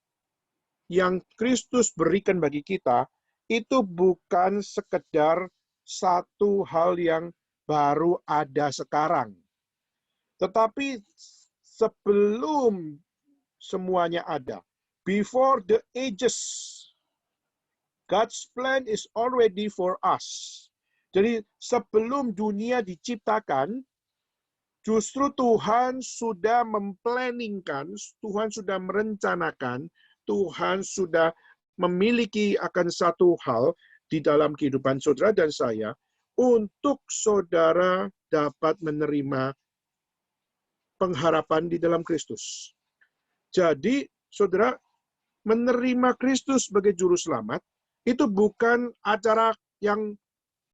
yang Kristus berikan bagi kita itu bukan sekedar satu hal yang baru ada sekarang. Tetapi sebelum semuanya ada, before the ages, God's plan is already for us. Jadi sebelum dunia diciptakan, justru Tuhan sudah memplanningkan, Tuhan sudah merencanakan, Tuhan sudah memiliki akan satu hal di dalam kehidupan saudara dan saya untuk saudara dapat menerima pengharapan di dalam Kristus. Jadi, saudara, menerima Kristus sebagai juru selamat itu bukan acara yang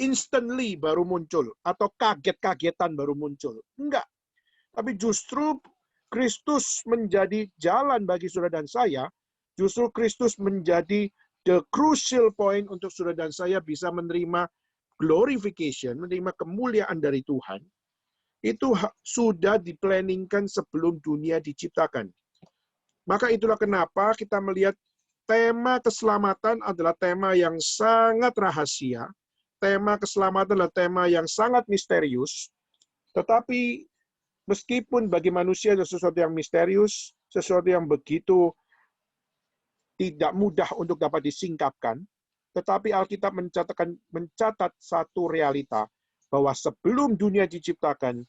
instantly baru muncul atau kaget-kagetan baru muncul. Enggak. Tapi justru Kristus menjadi jalan bagi saudara dan saya. Justru Kristus menjadi the crucial point untuk saudara dan saya bisa menerima glorification, menerima kemuliaan dari Tuhan. Itu sudah diplanningkan sebelum dunia diciptakan. Maka itulah kenapa kita melihat tema keselamatan adalah tema yang sangat rahasia. Tema keselamatan adalah tema yang sangat misterius. Tetapi meskipun bagi manusia ada sesuatu yang misterius, sesuatu yang begitu tidak mudah untuk dapat disingkapkan, tetapi Alkitab mencatat satu realita, bahwa sebelum dunia diciptakan,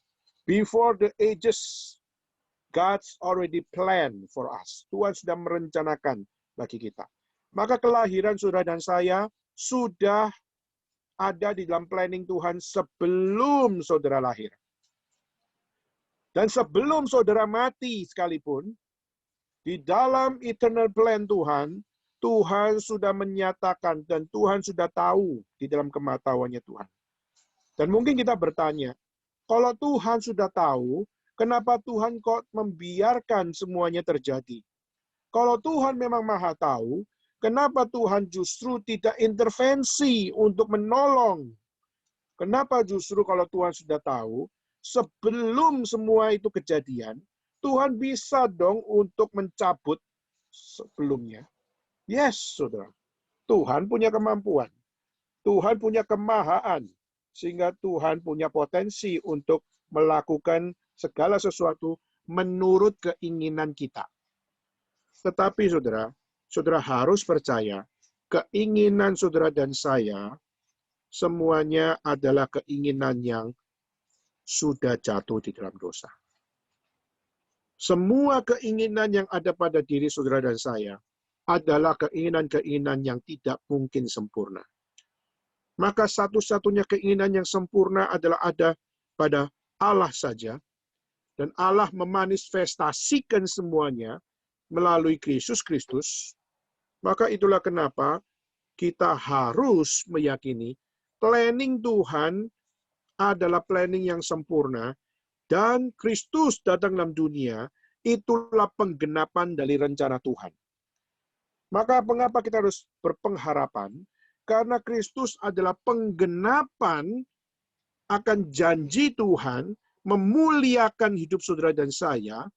before the ages, God's already planned for us. Tuhan sudah merencanakan bagi kita. Maka kelahiran saudara dan saya sudah ada di dalam planning Tuhan sebelum saudara lahir. Dan sebelum saudara mati sekalipun, di dalam eternal plan Tuhan, Tuhan sudah menyatakan dan Tuhan sudah tahu di dalam kematahuannya Tuhan. Dan mungkin kita bertanya, kalau Tuhan sudah tahu, kenapa Tuhan kok membiarkan semuanya terjadi? Kalau Tuhan memang maha tahu, kenapa Tuhan justru tidak intervensi untuk menolong? Kenapa justru kalau Tuhan sudah tahu, sebelum semua itu kejadian, Tuhan bisa dong untuk mencabut sebelumnya. Yes, saudara. Tuhan punya kemampuan. Tuhan punya kemahaan. Sehingga Tuhan punya potensi untuk melakukan segala sesuatu menurut keinginan kita. Tetapi saudara, saudara harus percaya, keinginan saudara dan saya, semuanya adalah keinginan yang sudah jatuh di dalam dosa. Semua keinginan yang ada pada diri saudara dan saya adalah keinginan-keinginan yang tidak mungkin sempurna. Maka satu-satunya keinginan yang sempurna adalah ada pada Allah saja, dan Allah memanifestasikan semuanya melalui Yesus Kristus. Maka itulah kenapa kita harus meyakini planning Tuhan adalah planning yang sempurna, dan Kristus datang dalam dunia, itulah penggenapan dari rencana Tuhan. Maka mengapa kita harus berpengharapan? Karena Kristus adalah penggenapan akan janji Tuhan memuliakan hidup saudara dan saya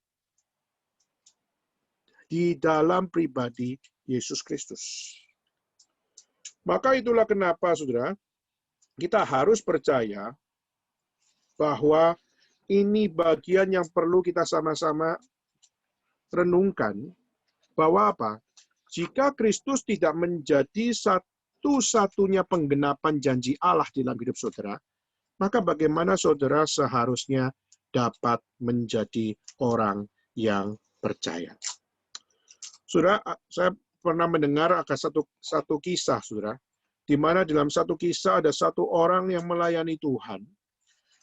di dalam pribadi Yesus Kristus. Maka itulah kenapa, saudara, kita harus percaya bahwa ini bagian yang perlu kita sama-sama renungkan, bahwa apa? Jika Kristus tidak menjadi satu-satunya penggenapan janji Allah di dalam hidup saudara, maka bagaimana saudara seharusnya dapat menjadi orang yang percaya? Saudara, saya pernah mendengar akan satu kisah, saudara, di mana dalam satu kisah ada satu orang yang melayani Tuhan.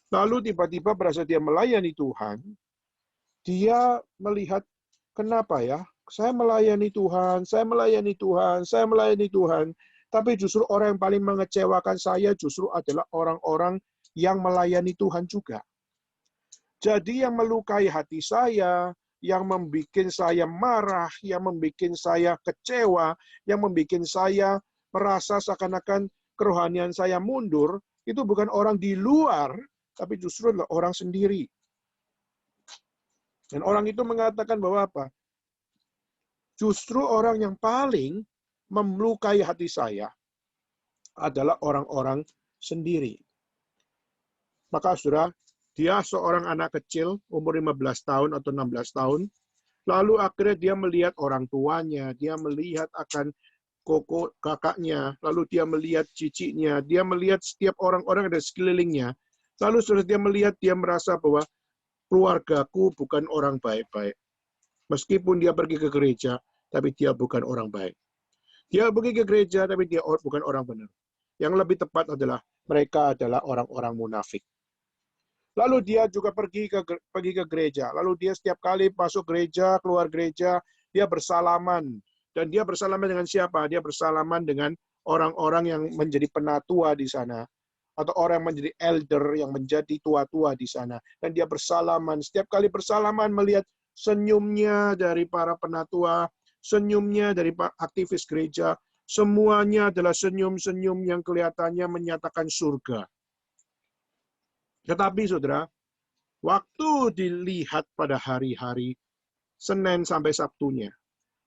Lalu tiba-tiba berasa dia melayani Tuhan, dia melihat, kenapa ya? Saya melayani Tuhan, saya melayani Tuhan, saya melayani Tuhan. Tapi justru orang yang paling mengecewakan saya justru adalah orang-orang yang melayani Tuhan juga. Jadi yang melukai hati saya, yang membuat saya marah, yang membuat saya kecewa, yang membuat saya merasa seakan-akan kerohanian saya mundur, itu bukan orang di luar, tapi justru adalah orang sendiri. Dan orang itu mengatakan bahwa apa? Justru orang yang paling melukai hati saya adalah orang-orang sendiri. Maka saudara, dia seorang anak kecil, umur 15 tahun atau 16 tahun, lalu akhirnya dia melihat orang tuanya, dia melihat akan kakaknya, lalu dia melihat cicitnya, dia melihat setiap orang-orang ada sekelilingnya, lalu setelah dia melihat, dia merasa bahwa keluargaku bukan orang baik-baik. Meskipun dia pergi ke gereja, tapi dia bukan orang baik. Dia pergi ke gereja, tapi dia bukan orang benar. Yang lebih tepat adalah mereka adalah orang-orang munafik. Lalu dia juga pergi ke gereja. Lalu dia setiap kali masuk gereja, keluar gereja, dia bersalaman. Dan dia bersalaman dengan siapa? Dia bersalaman dengan orang-orang yang menjadi penatua di sana. Atau orang yang menjadi elder, yang menjadi tua-tua di sana. Dan dia bersalaman. Setiap kali bersalaman melihat senyumnya dari para penatua, senyumnya dari aktivis gereja, semuanya adalah senyum-senyum yang kelihatannya menyatakan surga. Tetapi saudara, waktu dilihat pada hari-hari Senin sampai Sabtunya,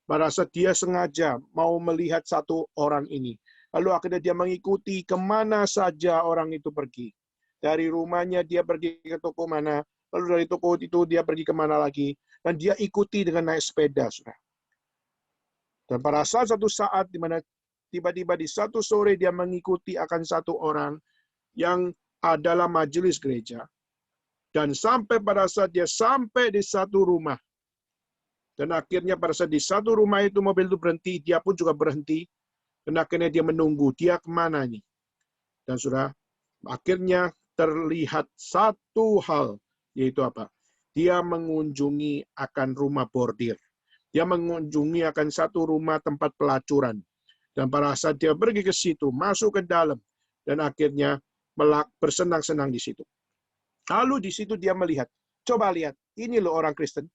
pada saat dia sengaja mau melihat satu orang ini, lalu akhirnya dia mengikuti kemana saja orang itu pergi. Dari rumahnya dia pergi ke toko mana, lalu dari toko itu dia pergi kemana lagi, dan dia ikuti dengan naik sepeda, saudara. Dan pada satu saat di mana tiba-tiba di satu sore dia mengikuti akan satu orang yang adalah majelis gereja. Dan sampai pada saat dia sampai di satu rumah, dan akhirnya pada saat di satu rumah itu mobil itu berhenti, dia pun juga berhenti, dan akhirnya dia menunggu, dia kemana nih? Dan sudah akhirnya terlihat satu hal, yaitu apa? Dia mengunjungi akan rumah bordir. Dia mengunjungi akan satu rumah tempat pelacuran. Dan pada saat dia pergi ke situ, masuk ke dalam, dan akhirnya bersenang-senang di situ. Lalu di situ dia melihat, coba lihat, ini loh orang Kristen.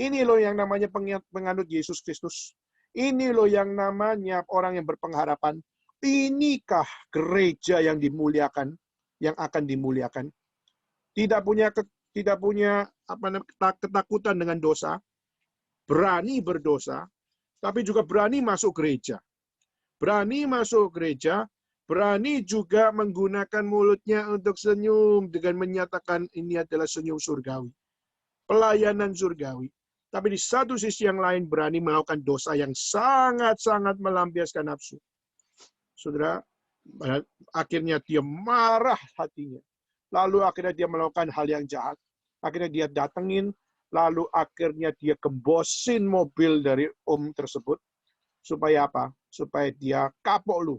Ini loh yang namanya penganut Yesus Kristus. Ini loh yang namanya orang yang berpengharapan. Inikah gereja yang dimuliakan, yang akan dimuliakan? Tidak punya ketakutan dengan dosa, berani berdosa, tapi juga berani masuk gereja. Berani masuk gereja, berani juga menggunakan mulutnya untuk senyum dengan menyatakan ini adalah senyum surgawi. Pelayanan surgawi. Tapi di satu sisi yang lain berani melakukan dosa yang sangat-sangat melampiaskan nafsu. Saudara, akhirnya dia marah hatinya. Lalu akhirnya dia melakukan hal yang jahat. Akhirnya dia datengin, lalu akhirnya dia gembosin mobil dari om tersebut. Supaya apa? Supaya dia kapok lu.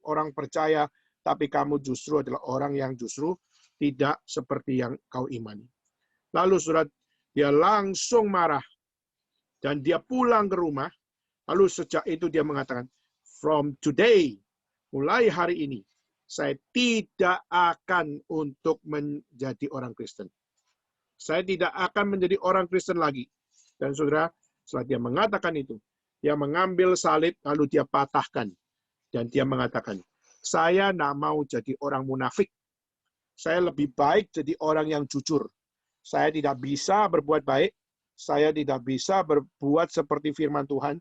Orang percaya, tapi kamu justru adalah orang yang justru tidak seperti yang kau imani. Lalu surat dia langsung marah. Dan dia pulang ke rumah. Lalu sejak itu dia mengatakan, from today, mulai hari ini, saya tidak akan untuk menjadi orang Kristen. Saya tidak akan menjadi orang Kristen lagi. Dan saudara, setelah dia mengatakan itu, dia mengambil salib, lalu dia patahkan. Dan dia mengatakan, saya tidak mau jadi orang munafik. Saya lebih baik jadi orang yang jujur. Saya tidak bisa berbuat baik. Saya tidak bisa berbuat seperti firman Tuhan.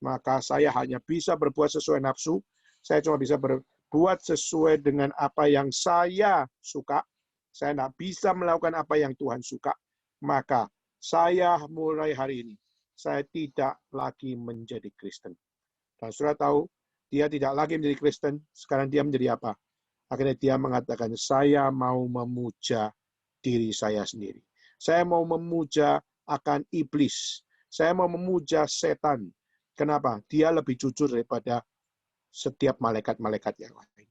Maka saya hanya bisa berbuat sesuai nafsu. Saya cuma bisa berbuat sesuai dengan apa yang saya suka. Saya tidak bisa melakukan apa yang Tuhan suka. Maka saya mulai hari ini, saya tidak lagi menjadi Kristen. Dan saudara tahu, dia tidak lagi menjadi Kristen, sekarang dia menjadi apa? Akhirnya dia mengatakan, saya mau memuja diri saya sendiri. Saya mau memuja akan iblis. Saya mau memuja setan. Kenapa? Dia lebih jujur daripada setiap malaikat-malaikat yang lain.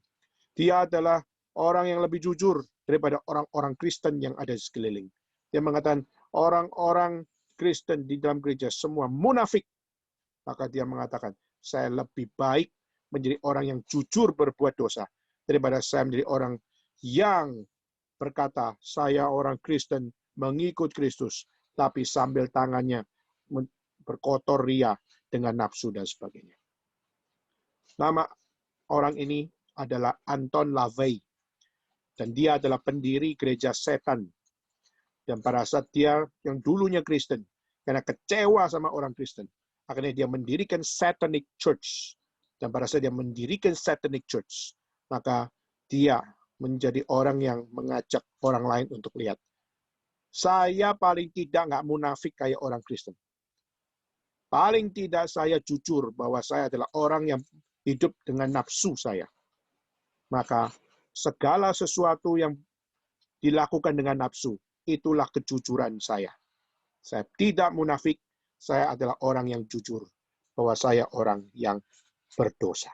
Dia adalah orang yang lebih jujur daripada orang-orang Kristen yang ada di sekeliling. Dia mengatakan, orang-orang Kristen di dalam gereja semua munafik. Maka dia mengatakan, saya lebih baik menjadi orang yang jujur berbuat dosa daripada saya menjadi orang yang berkata, saya orang Kristen mengikut Kristus, tapi sambil tangannya berkotor ria dengan nafsu dan sebagainya. Nama orang ini adalah Anton LaVey. Dan dia adalah pendiri gereja setan. Dan pada saat dia yang dulunya Kristen, karena kecewa sama orang Kristen, akhirnya dia mendirikan Satanic Church. Dan pada saat dia mendirikan Satanic Church, maka dia menjadi orang yang mengajak orang lain untuk lihat. Saya paling tidak nggak munafik kayak orang Kristen. Paling tidak saya jujur bahwa saya adalah orang yang hidup dengan nafsu saya. Maka segala sesuatu yang dilakukan dengan nafsu, itulah kejujuran saya. Saya tidak munafik, saya adalah orang yang jujur, bahwa saya orang yang berdosa.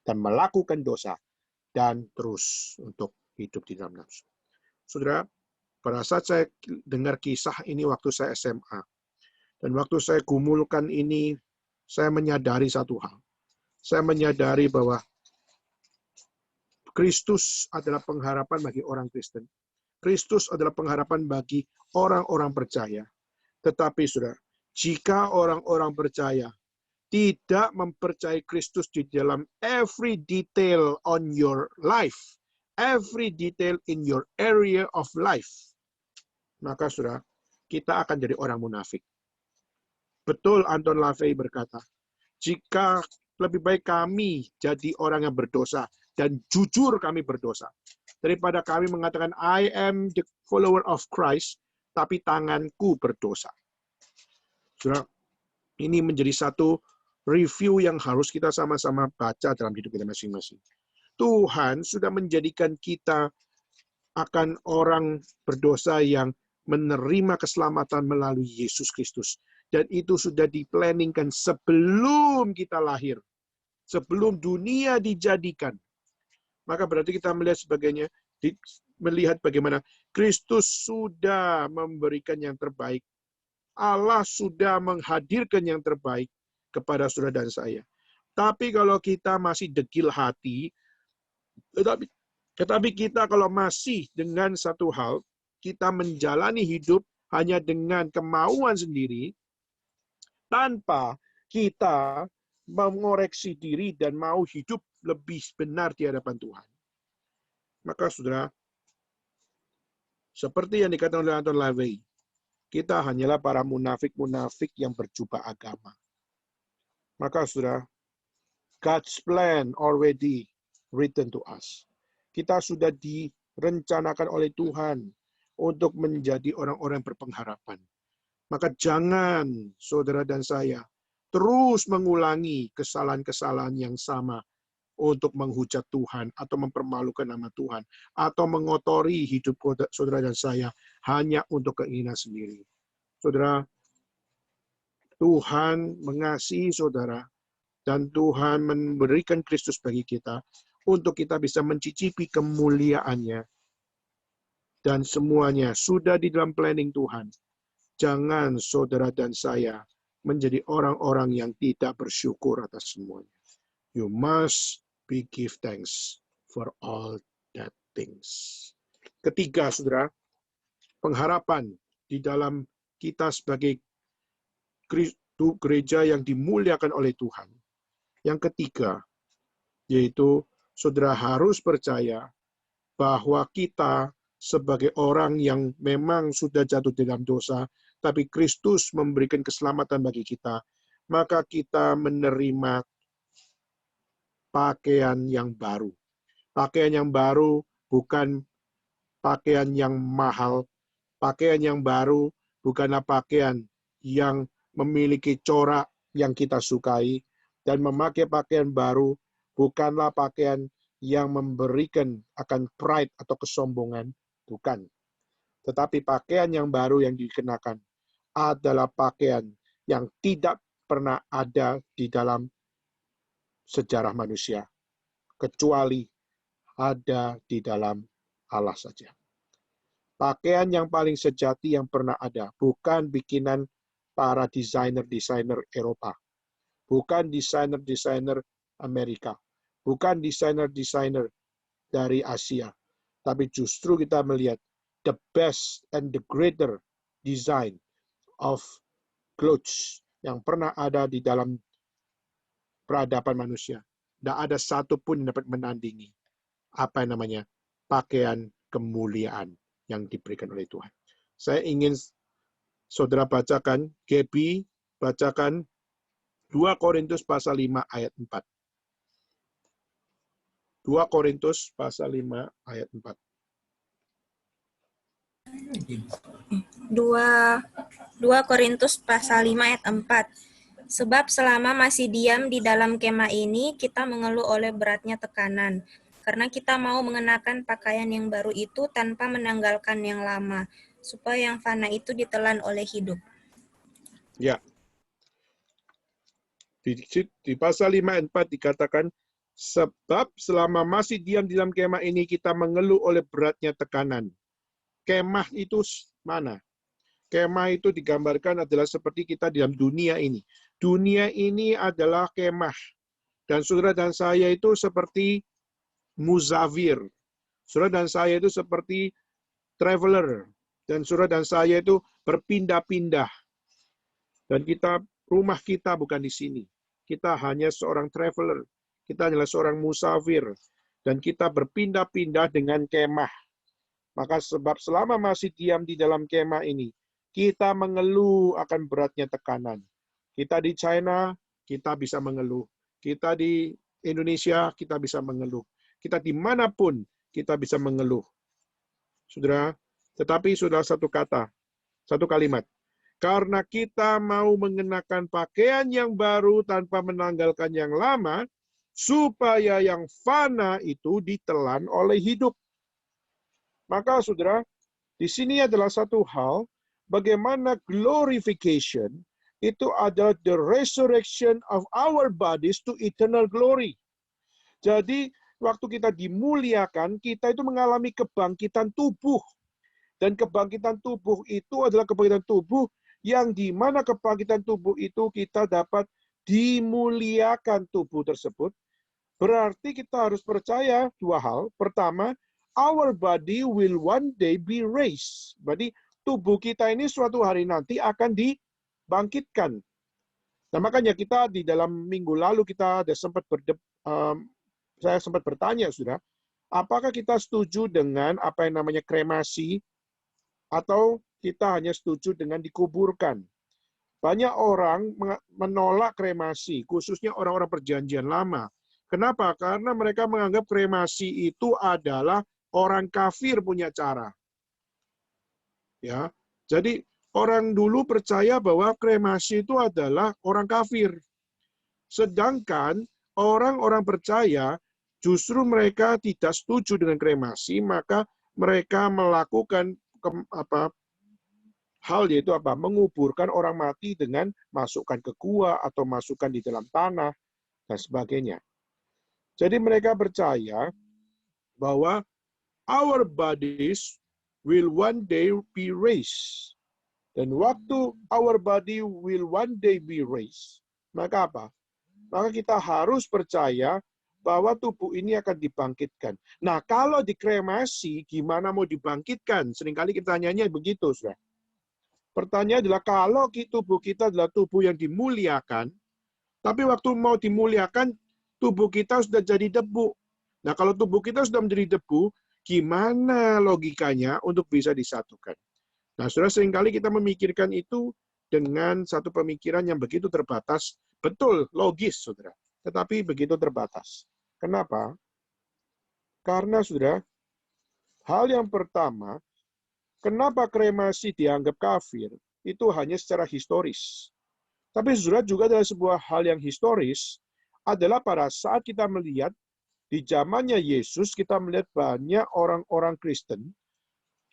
Dan melakukan dosa, dan terus untuk hidup di dalam nafsu. Saudara, pada saat saya dengar kisah ini waktu saya SMA, dan waktu saya gumulkan ini, saya menyadari satu hal. Saya menyadari bahwa Kristus adalah pengharapan bagi orang Kristen. Kristus adalah pengharapan bagi orang-orang percaya. Tetapi, saudara, jika orang-orang percaya tidak mempercayai Kristus di dalam every detail on your life, every detail in your area of life, maka, saudara, kita akan jadi orang munafik. Betul Anton LaVey berkata, jika lebih baik kami jadi orang yang berdosa, dan jujur kami berdosa, daripada kami mengatakan, I am the follower of Christ, tapi tanganku berdosa. Saudara, ini menjadi satu review yang harus kita sama-sama baca dalam hidup kita masing-masing. Tuhan sudah menjadikan kita akan orang berdosa yang menerima keselamatan melalui Yesus Kristus. Dan itu sudah diplanningkan sebelum kita lahir. Sebelum dunia dijadikan. Maka berarti kita melihat bagaimana Kristus sudah memberikan yang terbaik. Allah sudah menghadirkan yang terbaik kepada saudara dan saya. Tapi kalau kita masih degil hati, tetapi kita kalau masih dengan satu hal, kita menjalani hidup hanya dengan kemauan sendiri, tanpa kita mengoreksi diri dan mau hidup lebih benar di hadapan Tuhan. Maka saudara, seperti yang dikatakan oleh Anton LaVey, kita hanyalah para munafik-munafik yang berjubah agama. Maka saudara, God's plan already written to us. Kita sudah direncanakan oleh Tuhan untuk menjadi orang-orang berpengharapan. Maka jangan saudara dan saya terus mengulangi kesalahan-kesalahan yang sama untuk menghujat Tuhan atau mempermalukan nama Tuhan atau mengotori hidup saudara dan saya hanya untuk keinginan sendiri. Saudara, Tuhan mengasihi saudara dan Tuhan memberikan Kristus bagi kita untuk kita bisa mencicipi kemuliaannya dan semuanya sudah di dalam planning Tuhan. Jangan saudara dan saya menjadi orang-orang yang tidak bersyukur atas semuanya. You must give thanks for all that things. Ketiga, saudara, pengharapan di dalam kita sebagai gereja yang dimuliakan oleh Tuhan. Yang ketiga, yaitu saudara harus percaya bahwa kita sebagai orang yang memang sudah jatuh dalam dosa, tapi Kristus memberikan keselamatan bagi kita, maka kita menerima pakaian yang baru. Pakaian yang baru bukan pakaian yang mahal. Pakaian yang baru bukanlah pakaian yang memiliki corak yang kita sukai. Dan memakai pakaian baru bukanlah pakaian yang memberikan akan pride atau kesombongan. Bukan. Tetapi pakaian yang baru yang dikenakan adalah pakaian yang tidak pernah ada di dalam sejarah manusia, kecuali ada di dalam Allah saja. Pakaian yang paling sejati yang pernah ada, bukan bikinan para desainer-desainer Eropa, bukan desainer-desainer Amerika, bukan desainer-desainer dari Asia, tapi justru kita melihat the best and the greater design of clothes yang pernah ada di dalam peradaban manusia. Tidak ada satupun yang dapat menandingi apa yang namanya pakaian kemuliaan yang diberikan oleh Tuhan. Saya ingin saudara bacakan, Gaby bacakan 2 Korintus pasal 5 ayat 4. 2 Korintus pasal 5 ayat 4. 2 Korintus pasal 5 ayat 4. Sebab selama masih diam di dalam kemah ini, kita mengeluh oleh beratnya tekanan. Karena kita mau mengenakan pakaian yang baru itu tanpa menanggalkan yang lama, supaya yang fana itu ditelan oleh hidup. Ya. Di pasal 5 ayat 4 dikatakan, sebab selama masih diam di dalam kemah ini, kita mengeluh oleh beratnya tekanan. Kemah itu mana? Kemah itu digambarkan adalah seperti kita di dalam dunia ini. Dunia ini adalah kemah. Dan saudara dan saya itu seperti muzavir. Saudara dan saya itu seperti traveler. Dan saudara dan saya itu berpindah-pindah. Dan rumah kita bukan di sini. Kita hanya seorang traveler. Kita adalah seorang musafir. Dan kita berpindah-pindah dengan kemah. Maka sebab selama masih diam di dalam kemah ini, kita mengeluh akan beratnya tekanan. Kita di China, kita bisa mengeluh. Kita di Indonesia, kita bisa mengeluh. Kita dimanapun, kita bisa mengeluh. Saudara, tetapi sudah satu kalimat. Karena kita mau mengenakan pakaian yang baru tanpa menanggalkan yang lama, supaya yang fana itu ditelan oleh hidup. Maka saudara, di sini adalah satu hal, bagaimana glorification itu adalah the resurrection of our bodies to eternal glory. Jadi, waktu kita dimuliakan, kita itu mengalami kebangkitan tubuh. Dan kebangkitan tubuh itu adalah kebangkitan tubuh yang di mana kebangkitan tubuh itu kita dapat dimuliakan tubuh tersebut. Berarti kita harus percaya dua hal. Pertama, our body will one day be raised. Berarti tubuh kita ini suatu hari nanti akan dibangkitkan. Nah, makanya kita di dalam minggu lalu kita ada sempat saya sempat bertanya, sudah, apakah kita setuju dengan apa yang namanya kremasi atau kita hanya setuju dengan dikuburkan? Banyak orang menolak kremasi, khususnya orang-orang perjanjian lama. Kenapa? Karena mereka menganggap kremasi itu adalah orang kafir punya cara. Ya, jadi orang dulu percaya bahwa kremasi itu adalah orang kafir. Sedangkan orang-orang percaya justru mereka tidak setuju dengan kremasi, maka mereka melakukan hal yaitu apa? Menguburkan orang mati dengan masukkan ke gua atau masukkan di dalam tanah dan sebagainya. Jadi mereka percaya bahwa our bodies will one day be raised. Dan waktu our body will one day be raised, maka apa? Maka kita harus percaya bahwa tubuh ini akan dibangkitkan. Nah, kalau dikremasi, gimana mau dibangkitkan? Seringkali kita tanyanya begitu, sudah. Pertanyaan adalah kalau tubuh kita adalah tubuh yang dimuliakan, tapi waktu mau dimuliakan, tubuh kita sudah jadi debu. Nah, kalau tubuh kita sudah menjadi debu, gimana logikanya untuk bisa disatukan? Nah, saudara, seringkali kita memikirkan itu dengan satu pemikiran yang begitu terbatas, betul, logis, saudara, tetapi begitu terbatas. Kenapa? Karena, saudara, hal yang pertama, kenapa kremasi dianggap kafir, itu hanya secara historis. Tapi, saudara, juga adalah sebuah hal yang historis, adalah pada saat kita melihat, di zamannya Yesus, kita melihat banyak orang-orang Kristen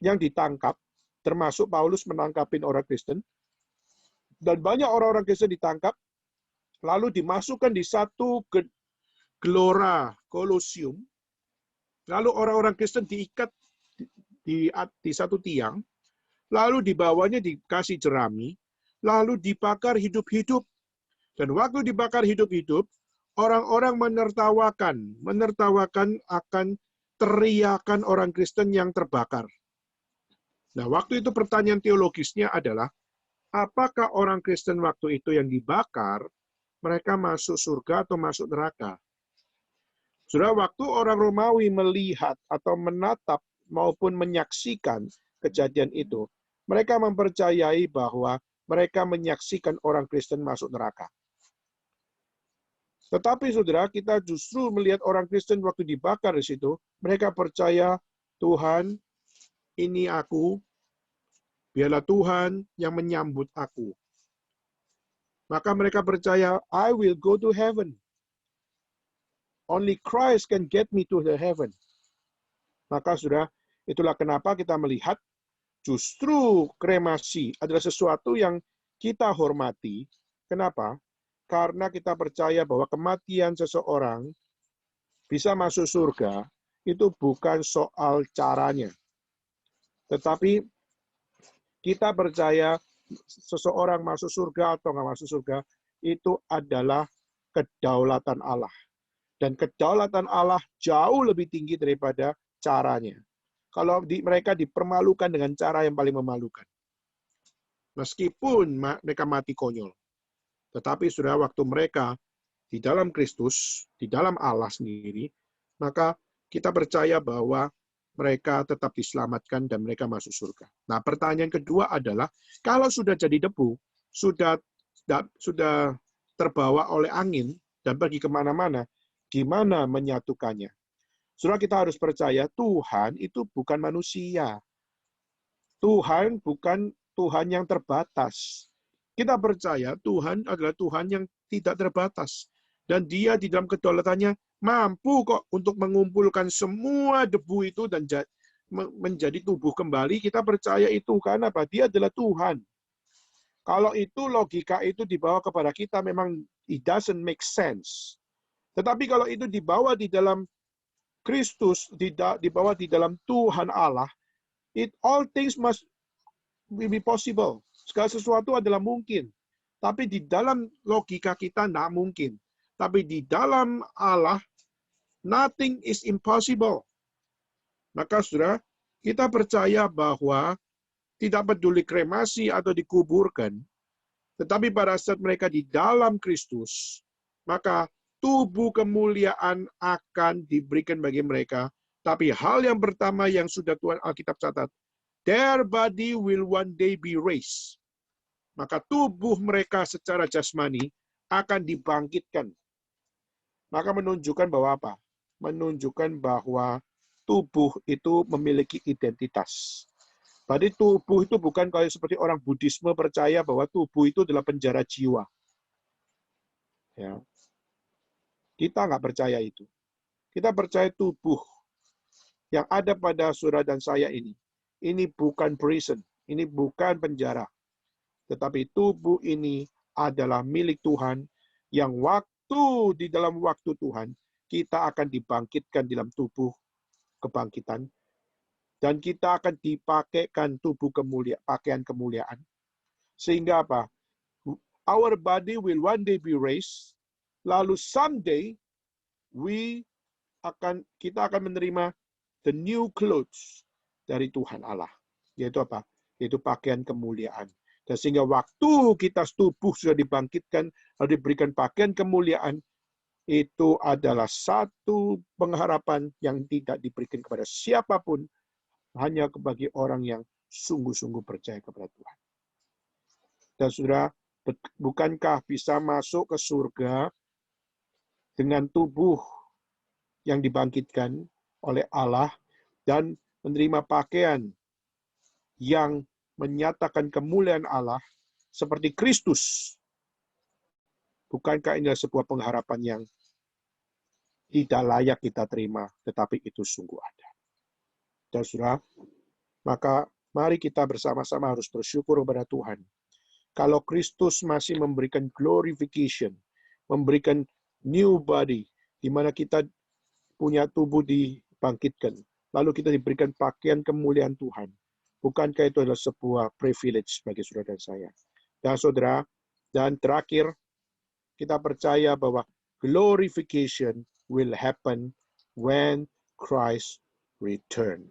yang ditangkap, termasuk Paulus menangkapin orang Kristen, dan banyak orang-orang Kristen ditangkap, lalu dimasukkan di satu gelora kolosium, lalu orang-orang Kristen diikat di satu tiang, lalu di bawahnya dikasih jerami, lalu dibakar hidup-hidup. Dan waktu dibakar hidup-hidup, orang-orang menertawakan akan teriakan orang Kristen yang terbakar. Nah, waktu itu pertanyaan teologisnya adalah, apakah orang Kristen waktu itu yang dibakar, mereka masuk surga atau masuk neraka? Sudah waktu orang Romawi melihat atau menatap maupun menyaksikan kejadian itu, mereka mempercayai bahwa mereka menyaksikan orang Kristen masuk neraka. Tetapi saudara, kita justru melihat orang Kristen waktu dibakar di situ, mereka percaya, Tuhan, ini aku, biarlah Tuhan yang menyambut aku. Maka mereka percaya, I will go to heaven. Only Christ can get me to the heaven. Maka saudara, itulah kenapa kita melihat justru kremasi adalah sesuatu yang kita hormati. Kenapa? Karena kita percaya bahwa kematian seseorang bisa masuk surga, itu bukan soal caranya. Tetapi kita percaya seseorang masuk surga atau nggak masuk surga, itu adalah kedaulatan Allah. Dan kedaulatan Allah jauh lebih tinggi daripada caranya. Kalau mereka dipermalukan dengan cara yang paling memalukan. Meskipun mereka mati konyol. Tetapi sudah waktu mereka di dalam Kristus, di dalam Allah sendiri, maka kita percaya bahwa mereka tetap diselamatkan dan mereka masuk surga. Nah, pertanyaan kedua adalah, kalau sudah jadi debu, sudah terbawa oleh angin dan pergi kemana-mana, gimana menyatukannya? Saudara, kita harus percaya Tuhan itu bukan manusia. Tuhan bukan Tuhan yang terbatas. Kita percaya Tuhan adalah Tuhan yang tidak terbatas. Dan Dia di dalam kedaulatannya mampu kok untuk mengumpulkan semua debu itu menjadi tubuh kembali, kita percaya itu karena apa? Dia adalah Tuhan. Kalau itu logika itu dibawa kepada kita, memang it doesn't make sense. Tetapi kalau itu dibawa di dalam Kristus, dibawa di dalam Tuhan Allah, all things must be possible. Segala sesuatu adalah mungkin. Tapi di dalam logika kita tidak mungkin. Tapi di dalam Allah, nothing is impossible. Maka saudara, kita percaya bahwa tidak peduli kremasi atau dikuburkan, tetapi pada saat mereka di dalam Kristus, maka tubuh kemuliaan akan diberikan bagi mereka. Tapi hal yang pertama yang sudah Tuhan Alkitab catat, their body will one day be raised. Maka tubuh mereka secara jasmani akan dibangkitkan. Maka menunjukkan bahwa apa? Menunjukkan bahwa tubuh itu memiliki identitas. Jadi tubuh itu bukan kayak seperti orang Buddhisme percaya bahwa tubuh itu adalah penjara jiwa. Ya. Kita nggak percaya itu. Kita percaya tubuh yang ada pada saudara dan saya ini bukan prison, ini bukan penjara. Tetapi tubuh ini adalah milik Tuhan yang di dalam waktu Tuhan, kita akan dibangkitkan dalam tubuh kebangkitan, dan kita akan dipakaikan tubuh pakaian kemuliaan. Sehingga apa? Our body will one day be raised, lalu someday kita akan menerima the new clothes dari Tuhan Allah. Yaitu apa? Yaitu pakaian kemuliaan. Dan sehingga waktu kita tubuh sudah dibangkitkan, lalu diberikan pakaian kemuliaan, itu adalah satu pengharapan yang tidak diberikan kepada siapapun, hanya bagi orang yang sungguh-sungguh percaya kepada Tuhan. Dan saudara, bukankah bisa masuk ke surga dengan tubuh yang dibangkitkan oleh Allah dan menerima pakaian yang menyatakan kemuliaan Allah seperti Kristus? Bukankah ini adalah sebuah pengharapan yang tidak layak kita terima, tetapi itu sungguh ada. Dan saudara, maka mari kita bersama-sama harus bersyukur kepada Tuhan. Kalau Kristus masih memberikan glorification, memberikan new body, di mana kita punya tubuh dibangkitkan, lalu kita diberikan pakaian kemuliaan Tuhan. Bukankah itu adalah sebuah privilege bagi saudara dan saya? Dan saudara, dan terakhir, kita percaya bahwa glorification will happen when Christ return.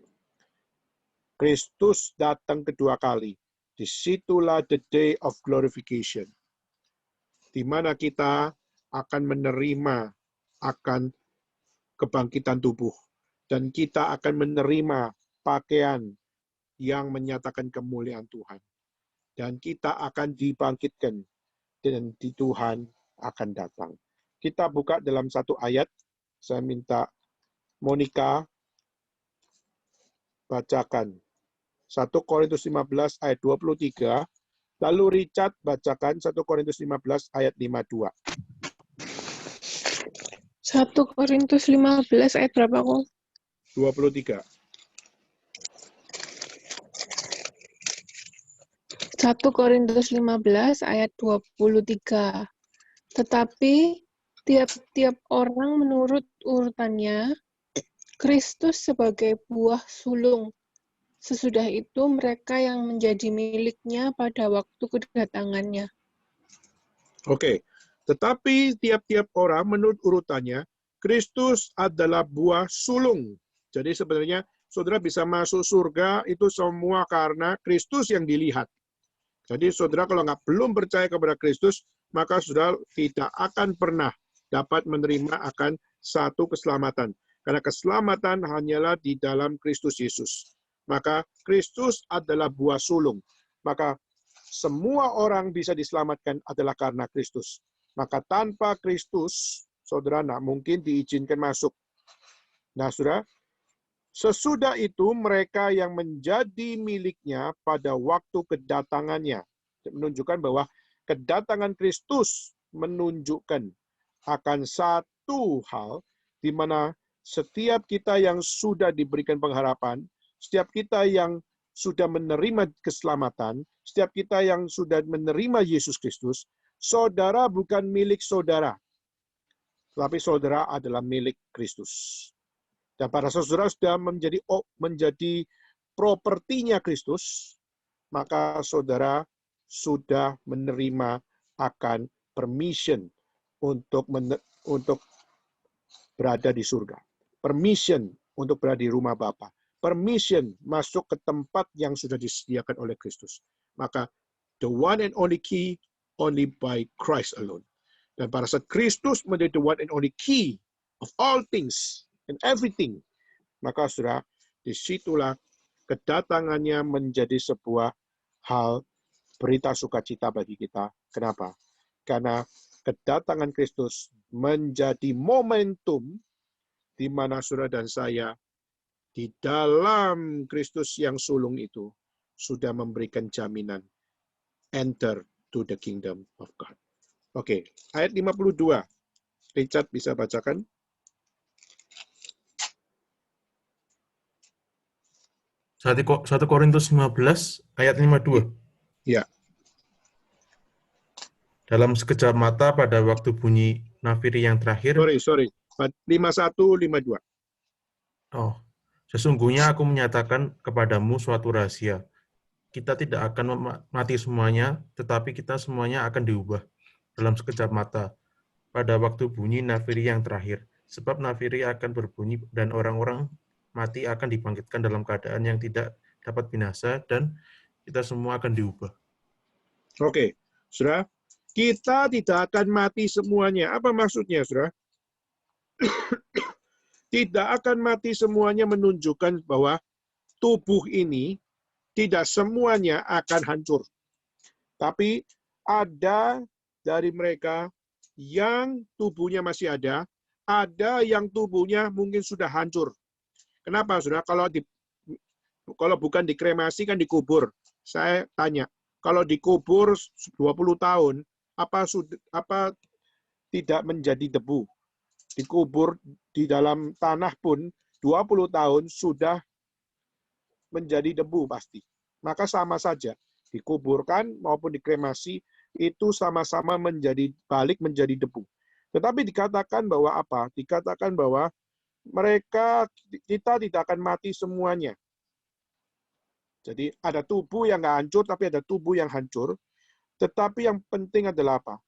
Kristus datang kedua kali. Disitulah the day of glorification. Di mana kita akan menerima akan kebangkitan tubuh. Dan kita akan menerima pakaian yang menyatakan kemuliaan Tuhan. Dan kita akan dibangkitkan. Dan di Tuhan akan datang. Kita buka dalam satu ayat. Saya minta Monica bacakan. 1 Korintus 15 ayat 23. Lalu Richard bacakan 1 Korintus 15 ayat 52. 1 Korintus 15 ayat berapa kok? 23. 1 Korintus 15 ayat 23. Tetapi tiap-tiap orang menurut urutannya, Kristus sebagai buah sulung. Sesudah itu mereka yang menjadi miliknya pada waktu kedatangannya. Oke. Tetapi tiap-tiap orang menurut urutannya, Kristus adalah buah sulung. Jadi sebenarnya saudara bisa masuk surga itu semua karena Kristus yang dilihat. Jadi saudara kalau belum percaya kepada Kristus, maka saudara tidak akan pernah dapat menerima akan satu keselamatan. Karena keselamatan hanyalah di dalam Kristus Yesus. Maka Kristus adalah buah sulung. Maka semua orang bisa diselamatkan adalah karena Kristus. Maka tanpa Kristus, saudara tidak mungkin diizinkan masuk. Nah, saudara, sesudah itu mereka yang menjadi miliknya pada waktu kedatangannya. Menunjukkan bahwa kedatangan Kristus menunjukkan akan satu hal di mana setiap kita yang sudah diberikan pengharapan, setiap kita yang sudah menerima keselamatan, setiap kita yang sudah menerima Yesus Kristus, saudara bukan milik saudara, tetapi saudara adalah milik Kristus. Dan para saudara sudah menjadi propertinya Kristus, maka saudara sudah menerima akan permission untuk berada di surga. Permission untuk berada di rumah Bapa. Permission masuk ke tempat yang sudah disediakan oleh Kristus. Maka the one and only key only by Christ alone. Dan pada saat Kristus menjadi the one and only key of all things and everything, maka saudara, disitulah kedatangannya menjadi sebuah hal berita sukacita bagi kita. Kenapa? Karena kedatangan Kristus menjadi momentum di mana saudara dan saya di dalam Kristus yang sulung itu sudah memberikan jaminan enter to the kingdom of God. Oke, ayat 52. Richard bisa bacakan? Satu Korintus 15 ayat 52. Ya. Dalam sekejap mata pada waktu bunyi nafiri yang terakhir. Sorry. 51, 52. Oh, sesungguhnya aku menyatakan kepadamu suatu rahasia. Kita tidak akan mati semuanya, tetapi kita semuanya akan diubah dalam sekejap mata pada waktu bunyi nafiri yang terakhir. Sebab nafiri akan berbunyi dan orang-orang mati akan dibangkitkan dalam keadaan yang tidak dapat binasa dan kita semua akan diubah. Oke, saudara, kita tidak akan mati semuanya. Apa maksudnya, saudara? Tidak akan mati semuanya menunjukkan bahwa tubuh ini tidak semuanya akan hancur. Tapi ada dari mereka yang tubuhnya masih ada yang tubuhnya mungkin sudah hancur. Kenapa, saudara? Kalau bukan dikremasi kan dikubur. Saya tanya, kalau dikubur 20 tahun, apa tidak menjadi debu? Dikubur di dalam tanah pun 20 tahun sudah menjadi debu pasti. Maka sama saja, dikuburkan maupun dikremasi itu sama-sama balik menjadi debu. Tetapi dikatakan bahwa apa? Dikatakan bahwa kita tidak akan mati semuanya. Jadi ada tubuh yang nggak hancur, tapi ada tubuh yang hancur. Tetapi yang penting adalah apa?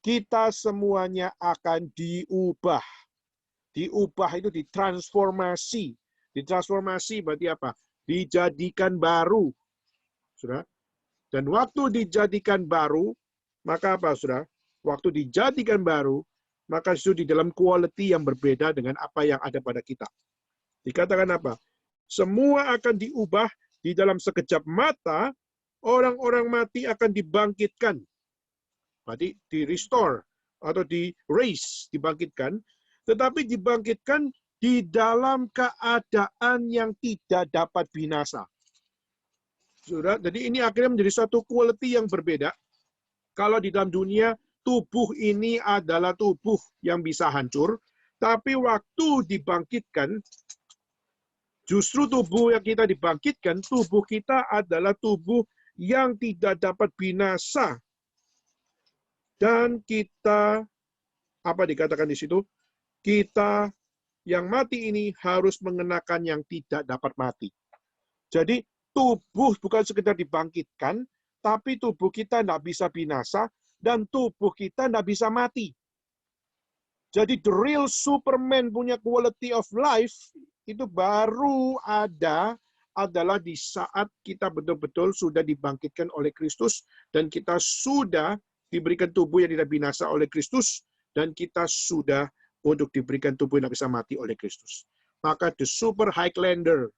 Kita semuanya akan diubah. Diubah itu ditransformasi. Ditransformasi berarti apa? Dijadikan baru. Saudara. Dan waktu dijadikan baru, maka apa, saudara? Waktu dijadikan baru, maka itu di dalam quality yang berbeda dengan apa yang ada pada kita. Dikatakan apa? Semua akan diubah di dalam sekejap mata, orang-orang mati akan dibangkitkan. Berarti di-restore atau di-raise, dibangkitkan. Tetapi dibangkitkan di dalam keadaan yang tidak dapat binasa. Saudara, jadi ini akhirnya menjadi satu quality yang berbeda. Kalau di dalam dunia, tubuh ini adalah tubuh yang bisa hancur, tapi waktu dibangkitkan, justru tubuh yang kita dibangkitkan, tubuh kita adalah tubuh yang tidak dapat binasa. Dan kita, apa dikatakan di situ? Kita yang mati ini harus mengenakan yang tidak dapat mati. Jadi tubuh bukan sekedar dibangkitkan, tapi tubuh kita tidak bisa binasa, dan tubuh kita tidak bisa mati. Jadi the real Superman punya quality of life, itu baru adalah di saat kita betul-betul sudah dibangkitkan oleh Kristus, dan kita sudah diberikan tubuh yang tidak binasa oleh Kristus, dan kita sudah untuk diberikan tubuh yang tidak bisa mati oleh Kristus. Maka the super Highlander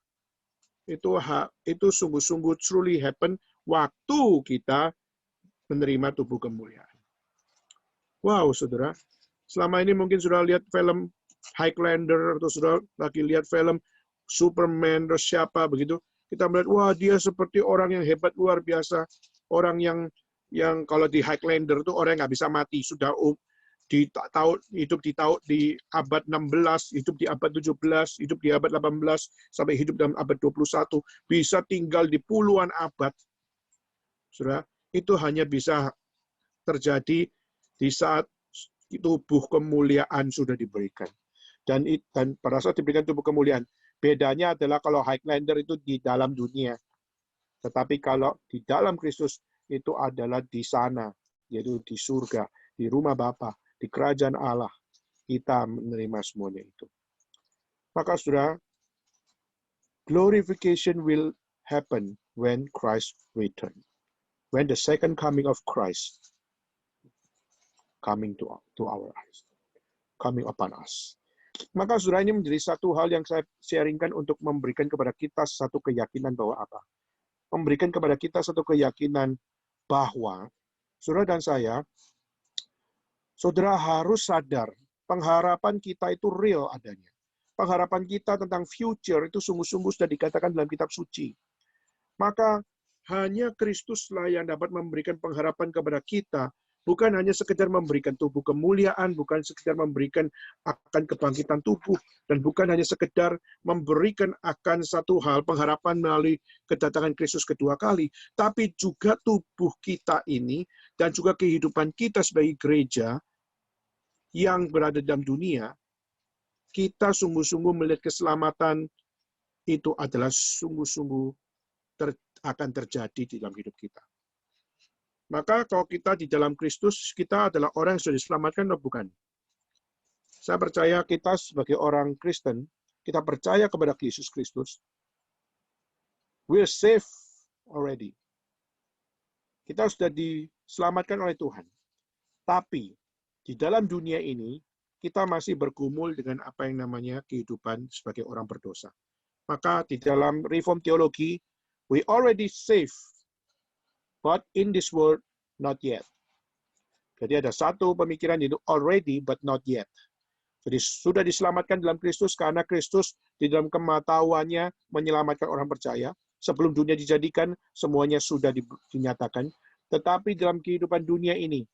itu sungguh-sungguh truly happen waktu kita menerima tubuh kemuliaan. Wow, saudara. Selama ini mungkin sudah lihat film Highlander atau sudah lagi lihat film Superman atau siapa begitu. Kita melihat, wah dia seperti orang yang hebat luar biasa. Orang yang kalau di Highlander itu orang yang nggak bisa mati. Sudah hidup di abad 16, hidup di abad 17, hidup di abad 18, sampai hidup dalam abad 21, bisa tinggal di puluhan abad. Saudara, itu hanya bisa terjadi di saat tubuh kemuliaan sudah diberikan. Dan pada saat diberikan tubuh kemuliaan, bedanya adalah kalau Highlander itu di dalam dunia. Tetapi kalau di dalam Kristus itu adalah di sana, yaitu di surga, di rumah Bapa, di kerajaan Allah. Kita menerima semuanya itu. Maka saudara, glorification will happen when Christ return. When the second coming of Christ coming to our eyes, coming upon us. Maka saudara, ini menjadi satu hal yang saya sharingkan untuk memberikan kepada kita satu keyakinan bahwa apa? Memberikan kepada kita satu keyakinan bahwa saudara dan saya, saudara harus sadar pengharapan kita itu real adanya. Pengharapan kita tentang future itu sungguh-sungguh sudah dikatakan dalam kitab suci. Maka hanya Kristuslah yang dapat memberikan pengharapan kepada kita, bukan hanya sekedar memberikan tubuh kemuliaan, bukan sekedar memberikan akan kebangkitan tubuh, dan bukan hanya sekedar memberikan akan satu hal pengharapan melalui kedatangan Kristus kedua kali, tapi juga tubuh kita ini dan juga kehidupan kita sebagai gereja yang berada dalam dunia, kita sungguh-sungguh melihat keselamatan itu adalah sungguh-sungguh akan terjadi di dalam hidup kita. Maka kalau kita di dalam Kristus, kita adalah orang yang sudah diselamatkan atau bukan? Saya percaya kita sebagai orang Kristen, kita percaya kepada Yesus Kristus, we're safe already. Kita sudah diselamatkan oleh Tuhan. Tapi di dalam dunia ini, kita masih bergumul dengan apa yang namanya kehidupan sebagai orang berdosa. Maka di dalam reform teologi, we already safe, but in this world, not yet. Jadi ada satu pemikiran itu already, but not yet. Jadi sudah diselamatkan dalam Kristus, karena Kristus di dalam kematahuannya menyelamatkan orang percaya. Sebelum dunia dijadikan, semuanya sudah dinyatakan. Tetapi dalam kehidupan dunia ini,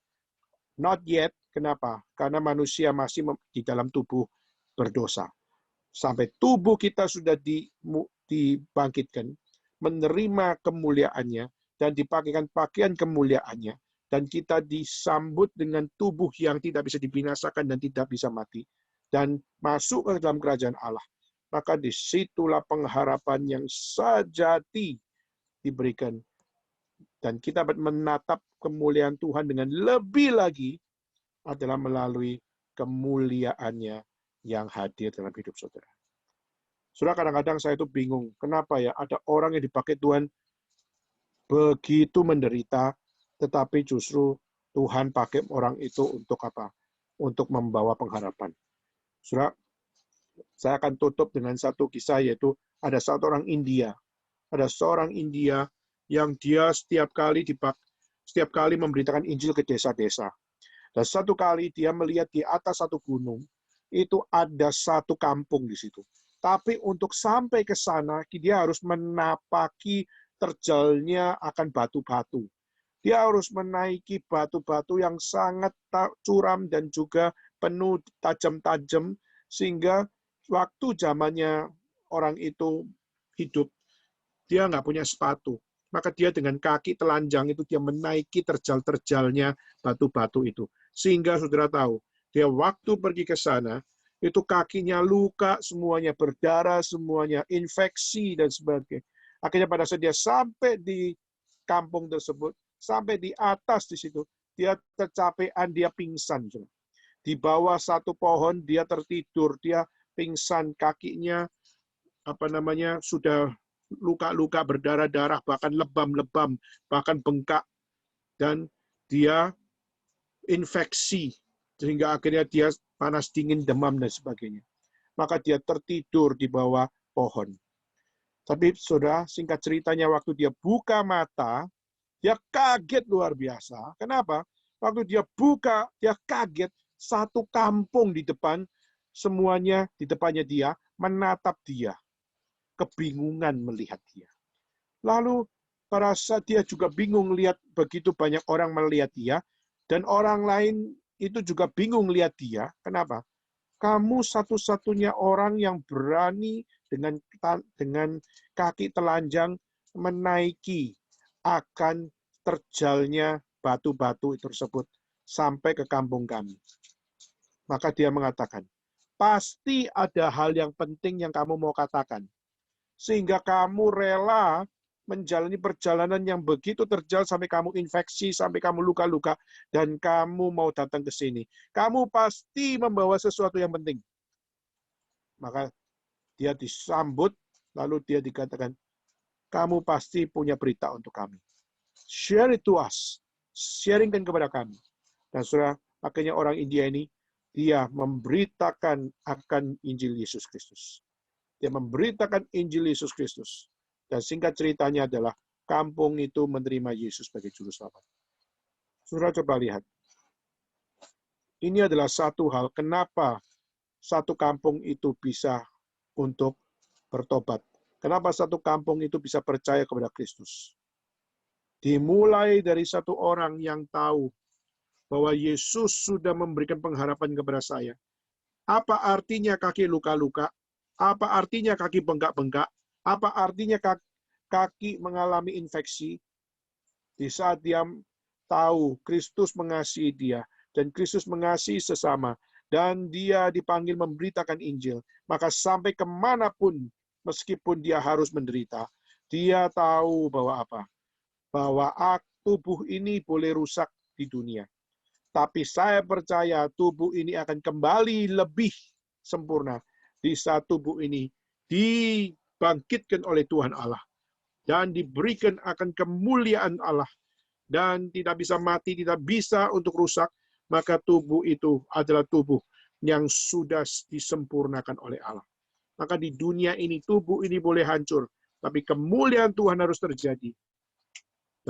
not yet. Kenapa? Karena manusia masih di dalam tubuh berdosa. Sampai tubuh kita sudah dibangkitkan, menerima kemuliaannya, dan dipakaikan pakaian kemuliaannya, dan kita disambut dengan tubuh yang tidak bisa dibinasakan dan tidak bisa mati, dan masuk ke dalam kerajaan Allah. Maka disitulah pengharapan yang sejati diberikan, dan kita dapat menatap kemuliaan Tuhan dengan lebih lagi adalah melalui kemuliaannya yang hadir dalam hidup saudara. Saudara, kadang-kadang saya itu bingung, kenapa ya ada orang yang dipakai Tuhan begitu menderita, tetapi justru Tuhan pakai orang itu untuk apa? Untuk membawa pengharapan. Saudara, saya akan tutup dengan satu kisah, yaitu ada satu orang India. Ada seorang India yang dia setiap kali memberitakan Injil ke desa-desa. Dan satu kali dia melihat di atas satu gunung, itu ada satu kampung di situ. Tapi untuk sampai ke sana, dia harus menapaki terjalnya akan batu-batu. Dia harus menaiki batu-batu yang sangat curam dan juga penuh tajam-tajam, sehingga waktu zamannya orang itu hidup, dia nggak punya sepatu. Maka dia dengan kaki telanjang itu dia menaiki terjal-terjalnya batu-batu itu. Sehingga saudara tahu, dia waktu pergi ke sana, itu kakinya luka, semuanya berdarah, semuanya infeksi, dan sebagainya. Akhirnya pada saat dia sampai di kampung tersebut, sampai di atas di situ, dia kecapean, dia pingsan. Di bawah satu pohon, dia tertidur, dia pingsan, kakinya sudah luka-luka berdarah-darah, bahkan lebam-lebam, bahkan bengkak, dan dia infeksi, sehingga akhirnya dia panas dingin, demam, dan sebagainya. Maka dia tertidur di bawah pohon. Tapi saudara, singkat ceritanya, waktu dia buka mata, dia kaget luar biasa. Kenapa? Waktu dia buka, dia kaget, satu kampung di depan, semuanya di depannya dia, menatap dia. Kebingungan melihat dia. Lalu, pada saat dia juga bingung lihat begitu banyak orang melihat dia, dan orang lain itu juga bingung lihat dia. Kenapa? Kamu satu-satunya orang yang berani dengan kaki telanjang menaiki akan terjalnya batu-batu tersebut sampai ke kampung kami. Maka dia mengatakan, pasti ada hal yang penting yang kamu mau katakan. Sehingga kamu rela menjalani perjalanan yang begitu terjal sampai kamu infeksi, sampai kamu luka-luka, dan kamu mau datang ke sini. Kamu pasti membawa sesuatu yang penting. Maka dia disambut, lalu dia dikatakan, kamu pasti punya berita untuk kami. Share it to us. Sharingkan kepada kami. Dan saudara, akhirnya orang India ini, dia memberitakan akan Injil Yesus Kristus. Dia memberitakan Injil Yesus Kristus. Dan singkat ceritanya adalah kampung itu menerima Yesus sebagai juru selamat. Saudara coba lihat. Ini adalah satu hal kenapa satu kampung itu bisa untuk bertobat. Kenapa satu kampung itu bisa percaya kepada Kristus. Dimulai dari satu orang yang tahu bahwa Yesus sudah memberikan pengharapan kepada saya. Apa artinya kaki luka-luka? Apa artinya kaki bengkak-bengkak? Apa artinya kaki mengalami infeksi? Di saat dia tahu Kristus mengasihi dia, dan Kristus mengasihi sesama, dan dia dipanggil memberitakan Injil, maka sampai kemanapun, meskipun dia harus menderita, dia tahu bahwa apa? Bahwa tubuh ini boleh rusak di dunia. Tapi saya percaya tubuh ini akan kembali lebih sempurna di saat tubuh ini dibangkitkan oleh Tuhan Allah dan diberikan akan kemuliaan Allah dan tidak bisa mati, tidak bisa untuk rusak, maka tubuh itu adalah tubuh yang sudah disempurnakan oleh Allah. Maka di dunia ini tubuh ini boleh hancur, tapi kemuliaan Tuhan harus terjadi.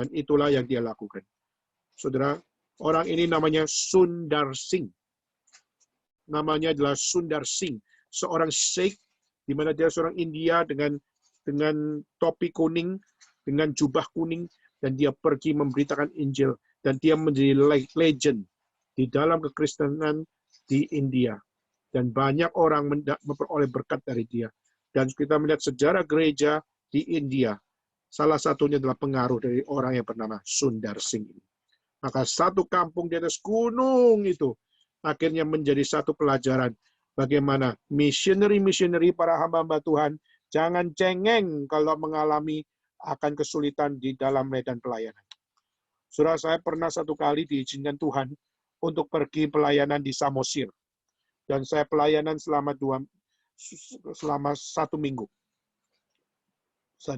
Dan itulah yang dia lakukan. Saudara, orang ini namanya Sundar Singh. Namanya adalah Sundar Singh, seorang Sikh, di mana dia seorang India dengan topi kuning, dengan jubah kuning, dan dia pergi memberitakan Injil, dan dia menjadi legend di dalam kekristenan di India. Dan banyak orang memperoleh berkat dari dia. Dan kita melihat sejarah gereja di India, salah satunya adalah pengaruh dari orang yang bernama Sundar Singh ini. Maka satu kampung di atas gunung itu akhirnya menjadi satu pelajaran bagaimana misioneri-misioneri, para hamba-hamba Tuhan, jangan cengeng kalau mengalami akan kesulitan di dalam medan pelayanan. Saudara, saya pernah satu kali diizinkan Tuhan untuk pergi pelayanan di Samosir. Dan saya pelayanan selama 1 minggu.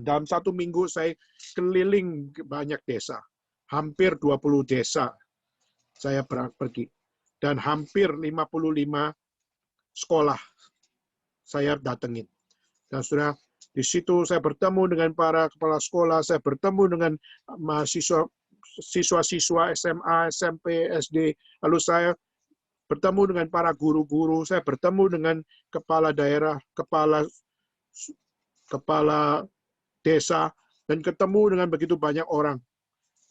Dalam 1 minggu saya keliling banyak desa. Hampir 20 desa saya pergi. Dan hampir 55 sekolah saya datengin. Dan saudara, di situ saya bertemu dengan para kepala sekolah, saya bertemu dengan siswa-siswa SMA, SMP, SD, lalu saya bertemu dengan para guru-guru, saya bertemu dengan kepala daerah, kepala desa, dan ketemu dengan begitu banyak orang.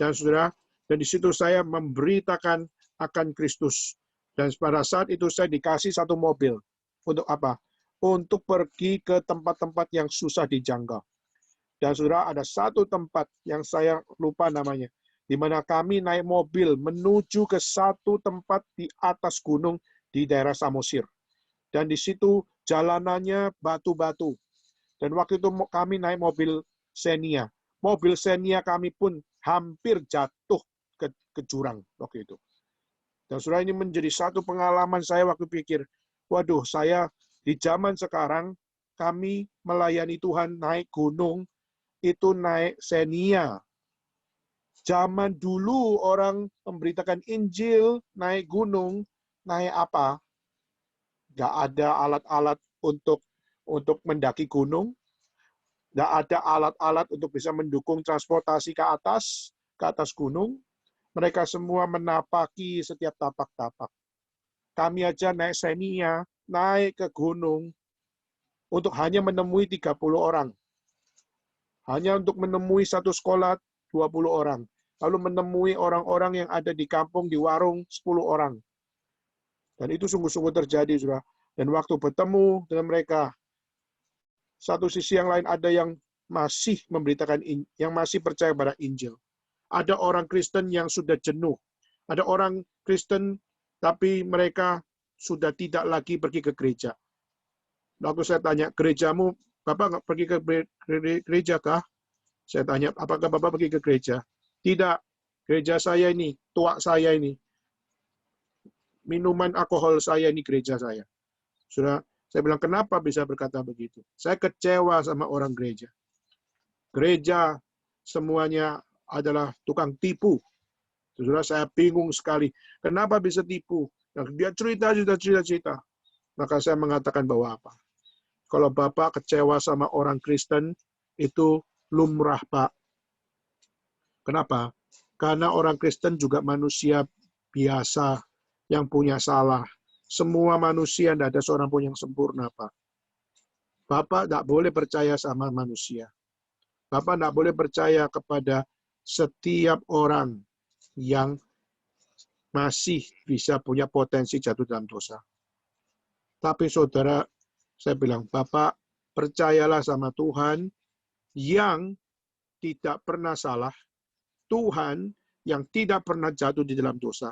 Dan saudara, dan di situ saya memberitakan akan Kristus. Dan pada saat itu saya dikasih satu mobil. Untuk apa? Untuk pergi ke tempat-tempat yang susah dijangkau. Dan saudara, ada satu tempat yang saya lupa namanya, di mana kami naik mobil menuju ke satu tempat di atas gunung di daerah Samosir. Dan di situ jalanannya batu-batu. Dan waktu itu kami naik mobil Xenia. Mobil Xenia kami pun hampir jatuh ke jurang waktu itu. Dan saudara, ini menjadi satu pengalaman saya waktu pikir, waduh, saya di zaman sekarang, kami melayani Tuhan naik gunung, itu naik Xenia. Zaman dulu orang memberitakan Injil, naik gunung, naik apa? Nggak ada alat-alat untuk mendaki gunung. Nggak ada alat-alat untuk bisa mendukung transportasi ke atas gunung. Mereka semua menapaki setiap tapak-tapak. Kami aja naik Xenia, naik ke gunung, untuk hanya menemui 30 orang. Hanya untuk menemui satu sekolah 20 orang. Lalu menemui orang-orang yang ada di kampung, di warung 10 orang. Dan itu sungguh-sungguh terjadi, saudara. Dan waktu bertemu dengan mereka, satu sisi yang lain ada yang masih memberitakan, yang masih percaya pada Injil. Ada orang Kristen yang sudah jenuh. Ada orang Kristen tapi mereka sudah tidak lagi pergi ke gereja. Waktu saya tanya, gerejamu, Bapak nggak pergi ke gereja kah? Saya tanya, apakah Bapak pergi ke gereja? Tidak. Gereja saya ini, tua saya ini, minuman alkohol saya ini gereja saya. Sudah, saya bilang, kenapa bisa berkata begitu? Saya kecewa sama orang gereja. Gereja semuanya adalah tukang tipu. Saudara, saya bingung sekali. Kenapa bisa tipu? Nah, dia cerita. Maka saya mengatakan bahwa apa? Kalau Bapak kecewa sama orang Kristen, itu lumrah, Pak. Kenapa? Karena orang Kristen juga manusia biasa yang punya salah. Semua manusia, tidak ada seorang pun yang sempurna, Pak. Bapak tidak boleh percaya sama manusia. Bapak tidak boleh percaya kepada setiap orang yang masih bisa punya potensi jatuh dalam dosa. Tapi saudara, saya bilang, Bapak percayalah sama Tuhan yang tidak pernah salah, Tuhan yang tidak pernah jatuh di dalam dosa,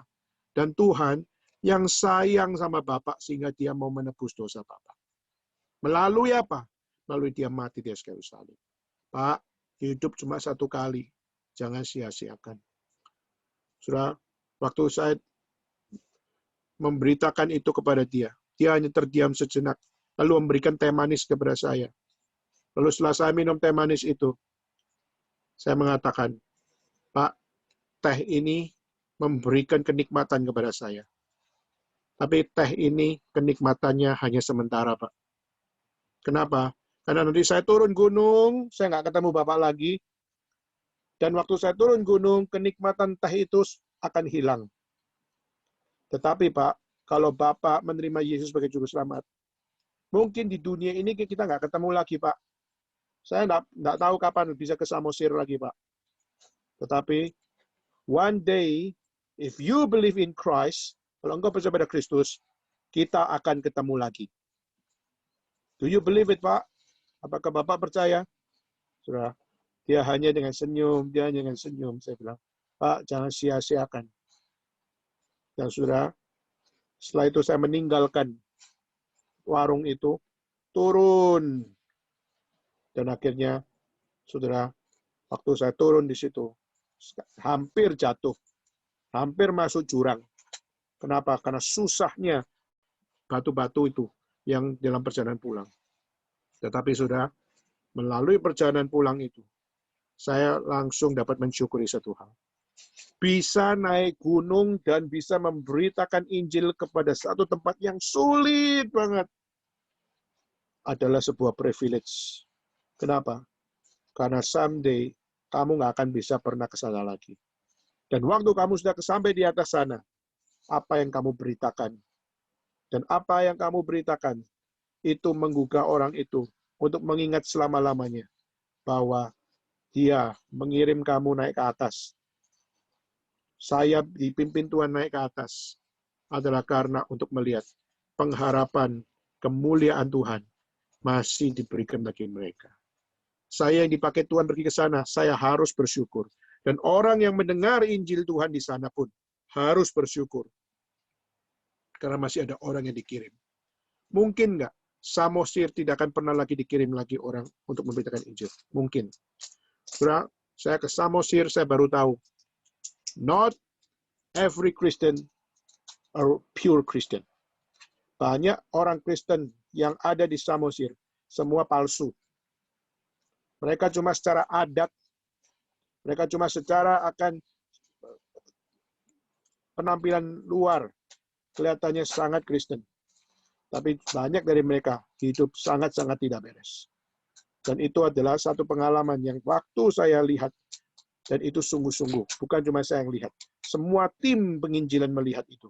dan Tuhan yang sayang sama Bapak sehingga dia mau menebus dosa Bapak. Melalui apa? Melalui dia mati di kayu salib. Pak, hidup cuma satu kali. Jangan sia-siakan. Saudara, waktu saya memberitakan itu kepada dia hanya terdiam sejenak, lalu memberikan teh manis kepada saya. Lalu setelah saya minum teh manis itu, saya mengatakan, Pak, teh ini memberikan kenikmatan kepada saya. Tapi teh ini kenikmatannya hanya sementara, Pak. Kenapa? Karena nanti saya turun gunung, saya nggak ketemu Bapak lagi. Dan waktu saya turun gunung, kenikmatan teh itu akan hilang. Tetapi Pak, kalau Bapak menerima Yesus sebagai Juru Selamat, mungkin di dunia ini kita nggak ketemu lagi, Pak. Saya nggak tahu kapan bisa ke Samosir lagi, Pak. Tetapi, one day, if you believe in Christ, kalau engkau percaya pada Kristus, kita akan ketemu lagi. Do you believe it, Pak? Apakah Bapak percaya? Saudara, dia hanya dengan senyum. Saya bilang, Pak, jangan sia-siakan. Dan saudara, setelah itu saya meninggalkan warung itu, turun. Dan akhirnya, saudara, waktu saya turun di situ, hampir jatuh. Hampir masuk jurang. Kenapa? Karena susahnya batu-batu itu yang dalam perjalanan pulang. Tetapi saudara, melalui perjalanan pulang itu, saya langsung dapat mensyukuri satu hal. Bisa naik gunung dan bisa memberitakan Injil kepada satu tempat yang sulit banget adalah sebuah privilege. Kenapa? Karena someday kamu nggak akan bisa pernah ke sana lagi. Dan waktu kamu sudah sampai di atas sana, apa yang kamu beritakan dan apa yang kamu beritakan itu menggugah orang itu untuk mengingat selama-lamanya bahwa dia mengirim kamu naik ke atas. Saya dipimpin Tuhan naik ke atas adalah karena untuk melihat pengharapan kemuliaan Tuhan masih diberikan bagi mereka. Saya yang dipakai Tuhan pergi ke sana, saya harus bersyukur. Dan orang yang mendengar Injil Tuhan di sana pun harus bersyukur. Karena masih ada orang yang dikirim. Mungkin nggak Samosir tidak akan pernah lagi dikirim lagi orang untuk memberitakan Injil? Mungkin. Saya ke Samosir, saya baru tahu. Not every Christian are pure Christian. Banyak orang Kristen yang ada di Samosir, semua palsu. Mereka cuma secara adat, mereka cuma secara akan penampilan luar, kelihatannya sangat Kristen. Tapi banyak dari mereka hidup sangat-sangat tidak beres. Dan itu adalah satu pengalaman yang waktu saya lihat, dan itu sungguh-sungguh, bukan cuma saya yang lihat. Semua tim penginjilan melihat itu.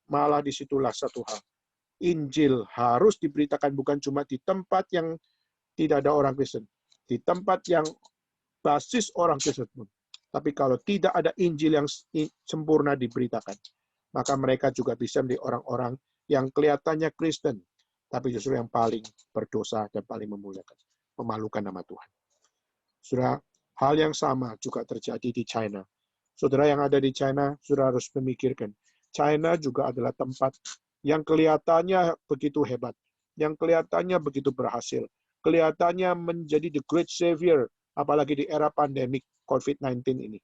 Malah disitulah satu hal. Injil harus diberitakan bukan cuma di tempat yang tidak ada orang Kristen. Di tempat yang basis orang Kristen pun. Tapi kalau tidak ada Injil yang sempurna diberitakan, maka mereka juga bisa menjadi orang-orang yang kelihatannya Kristen, tapi justru yang paling berdosa dan paling memalukan nama Tuhan. Saudara, hal yang sama juga terjadi di China. Saudara yang ada di China, saudara harus memikirkan, China juga adalah tempat yang kelihatannya begitu hebat, yang kelihatannya begitu berhasil, kelihatannya menjadi the great savior, apalagi di era pandemik COVID-19 ini.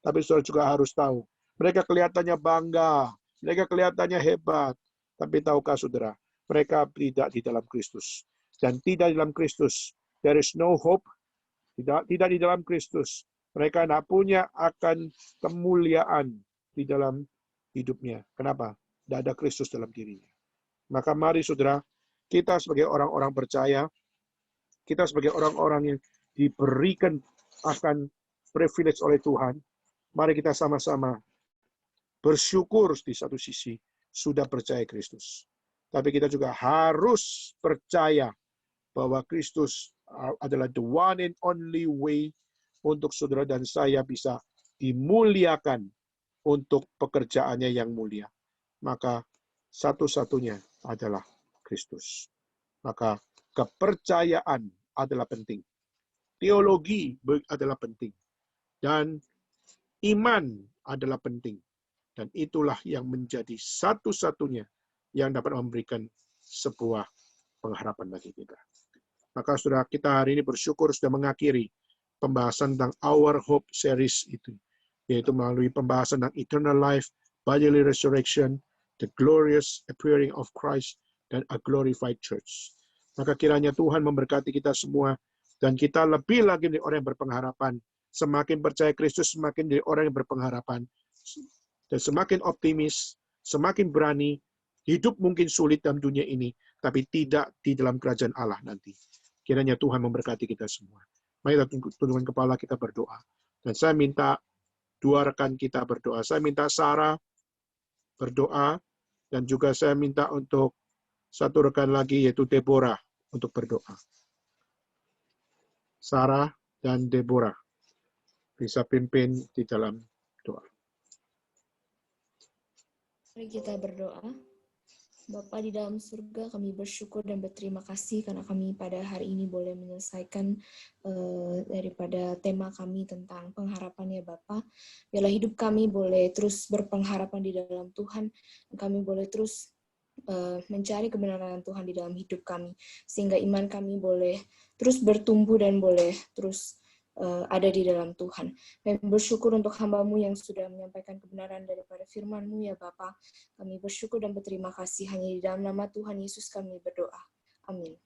Tapi saudara juga harus tahu, mereka kelihatannya bangga, mereka kelihatannya hebat, tapi tahukah saudara, mereka tidak di dalam Kristus. Dan tidak di dalam Kristus, there is no hope, tidak di dalam Kristus. Mereka tidak punya akan kemuliaan di dalam hidupnya. Kenapa? Tidak ada Kristus dalam dirinya. Maka mari saudara, kita sebagai orang-orang percaya, kita sebagai orang-orang yang diberikan akan privilege oleh Tuhan, mari kita sama-sama bersyukur di satu sisi sudah percaya Kristus. Tapi kita juga harus percaya bahwa Kristus adalah the one and only way untuk saudara dan saya bisa dimuliakan untuk pekerjaannya yang mulia. Maka satu-satunya adalah Kristus. Maka kepercayaan adalah penting. Teologi adalah penting. Dan iman adalah penting. Dan itulah yang menjadi satu-satunya yang dapat memberikan sebuah pengharapan bagi kita. Maka saudara, kita hari ini bersyukur sudah mengakhiri pembahasan tentang Our Hope series itu, yaitu melalui pembahasan tentang eternal life, bodily resurrection, the glorious appearing of Christ, dan a glorified church. Maka kiranya Tuhan memberkati kita semua, dan kita lebih lagi menjadi orang yang berpengharapan. Semakin percaya Kristus, semakin menjadi orang yang berpengharapan. Dan semakin optimis, semakin berani, hidup mungkin sulit dalam dunia ini, tapi tidak di dalam kerajaan Allah nanti. Kiranya Tuhan memberkati kita semua. Mari kita tundukkan kepala, kita berdoa. Dan saya minta dua rekan kita berdoa. Saya minta Sarah berdoa, dan juga saya minta untuk satu rekan lagi, yaitu Deborah, untuk berdoa. Sarah dan Deborah bisa pimpin di dalam doa. Mari kita berdoa. Bapa di dalam surga, kami bersyukur dan berterima kasih karena kami pada hari ini boleh menyelesaikan daripada tema kami tentang pengharapan ya Bapa. Biarlah hidup kami boleh terus berpengharapan di dalam Tuhan. Kami boleh terus mencari kebenaran Tuhan di dalam hidup kami. Sehingga iman kami boleh terus bertumbuh dan boleh terus ada di dalam Tuhan. Kami bersyukur untuk hamba-Mu yang sudah menyampaikan kebenaran daripada firman-Mu ya Bapa. Kami bersyukur dan berterima kasih hanya di dalam nama Tuhan Yesus kami berdoa. Amin.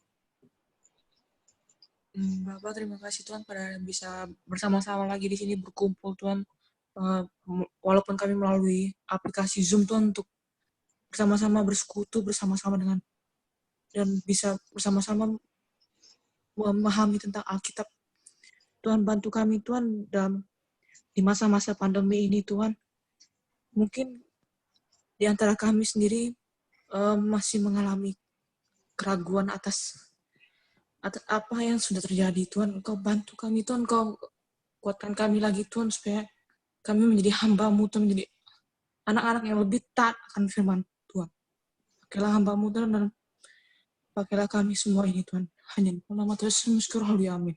Bapak, terima kasih Tuhan pada bisa bersama-sama lagi di sini berkumpul Tuhan. Walaupun kami melalui aplikasi Zoom Tuhan, untuk bersama-sama bersekutu bersama-sama dengan dan bisa bersama-sama memahami tentang Alkitab. Tuhan, bantu kami Tuhan di masa-masa pandemi ini Tuhan. Mungkin di antara kami sendiri masih mengalami keraguan atas apa yang sudah terjadi Tuhan. Engkau bantu kami Tuhan, Engkau kuatkan kami lagi Tuhan, supaya kami menjadi hamba-Mu Tuhan, menjadi anak-anak yang lebih taat akan firman Tuhan. Pakailah hamba-Mu Tuhan, dan pakailah kami semua ini Tuhan. Hanya dalam nama Tuhan Yesus Kristus, amin.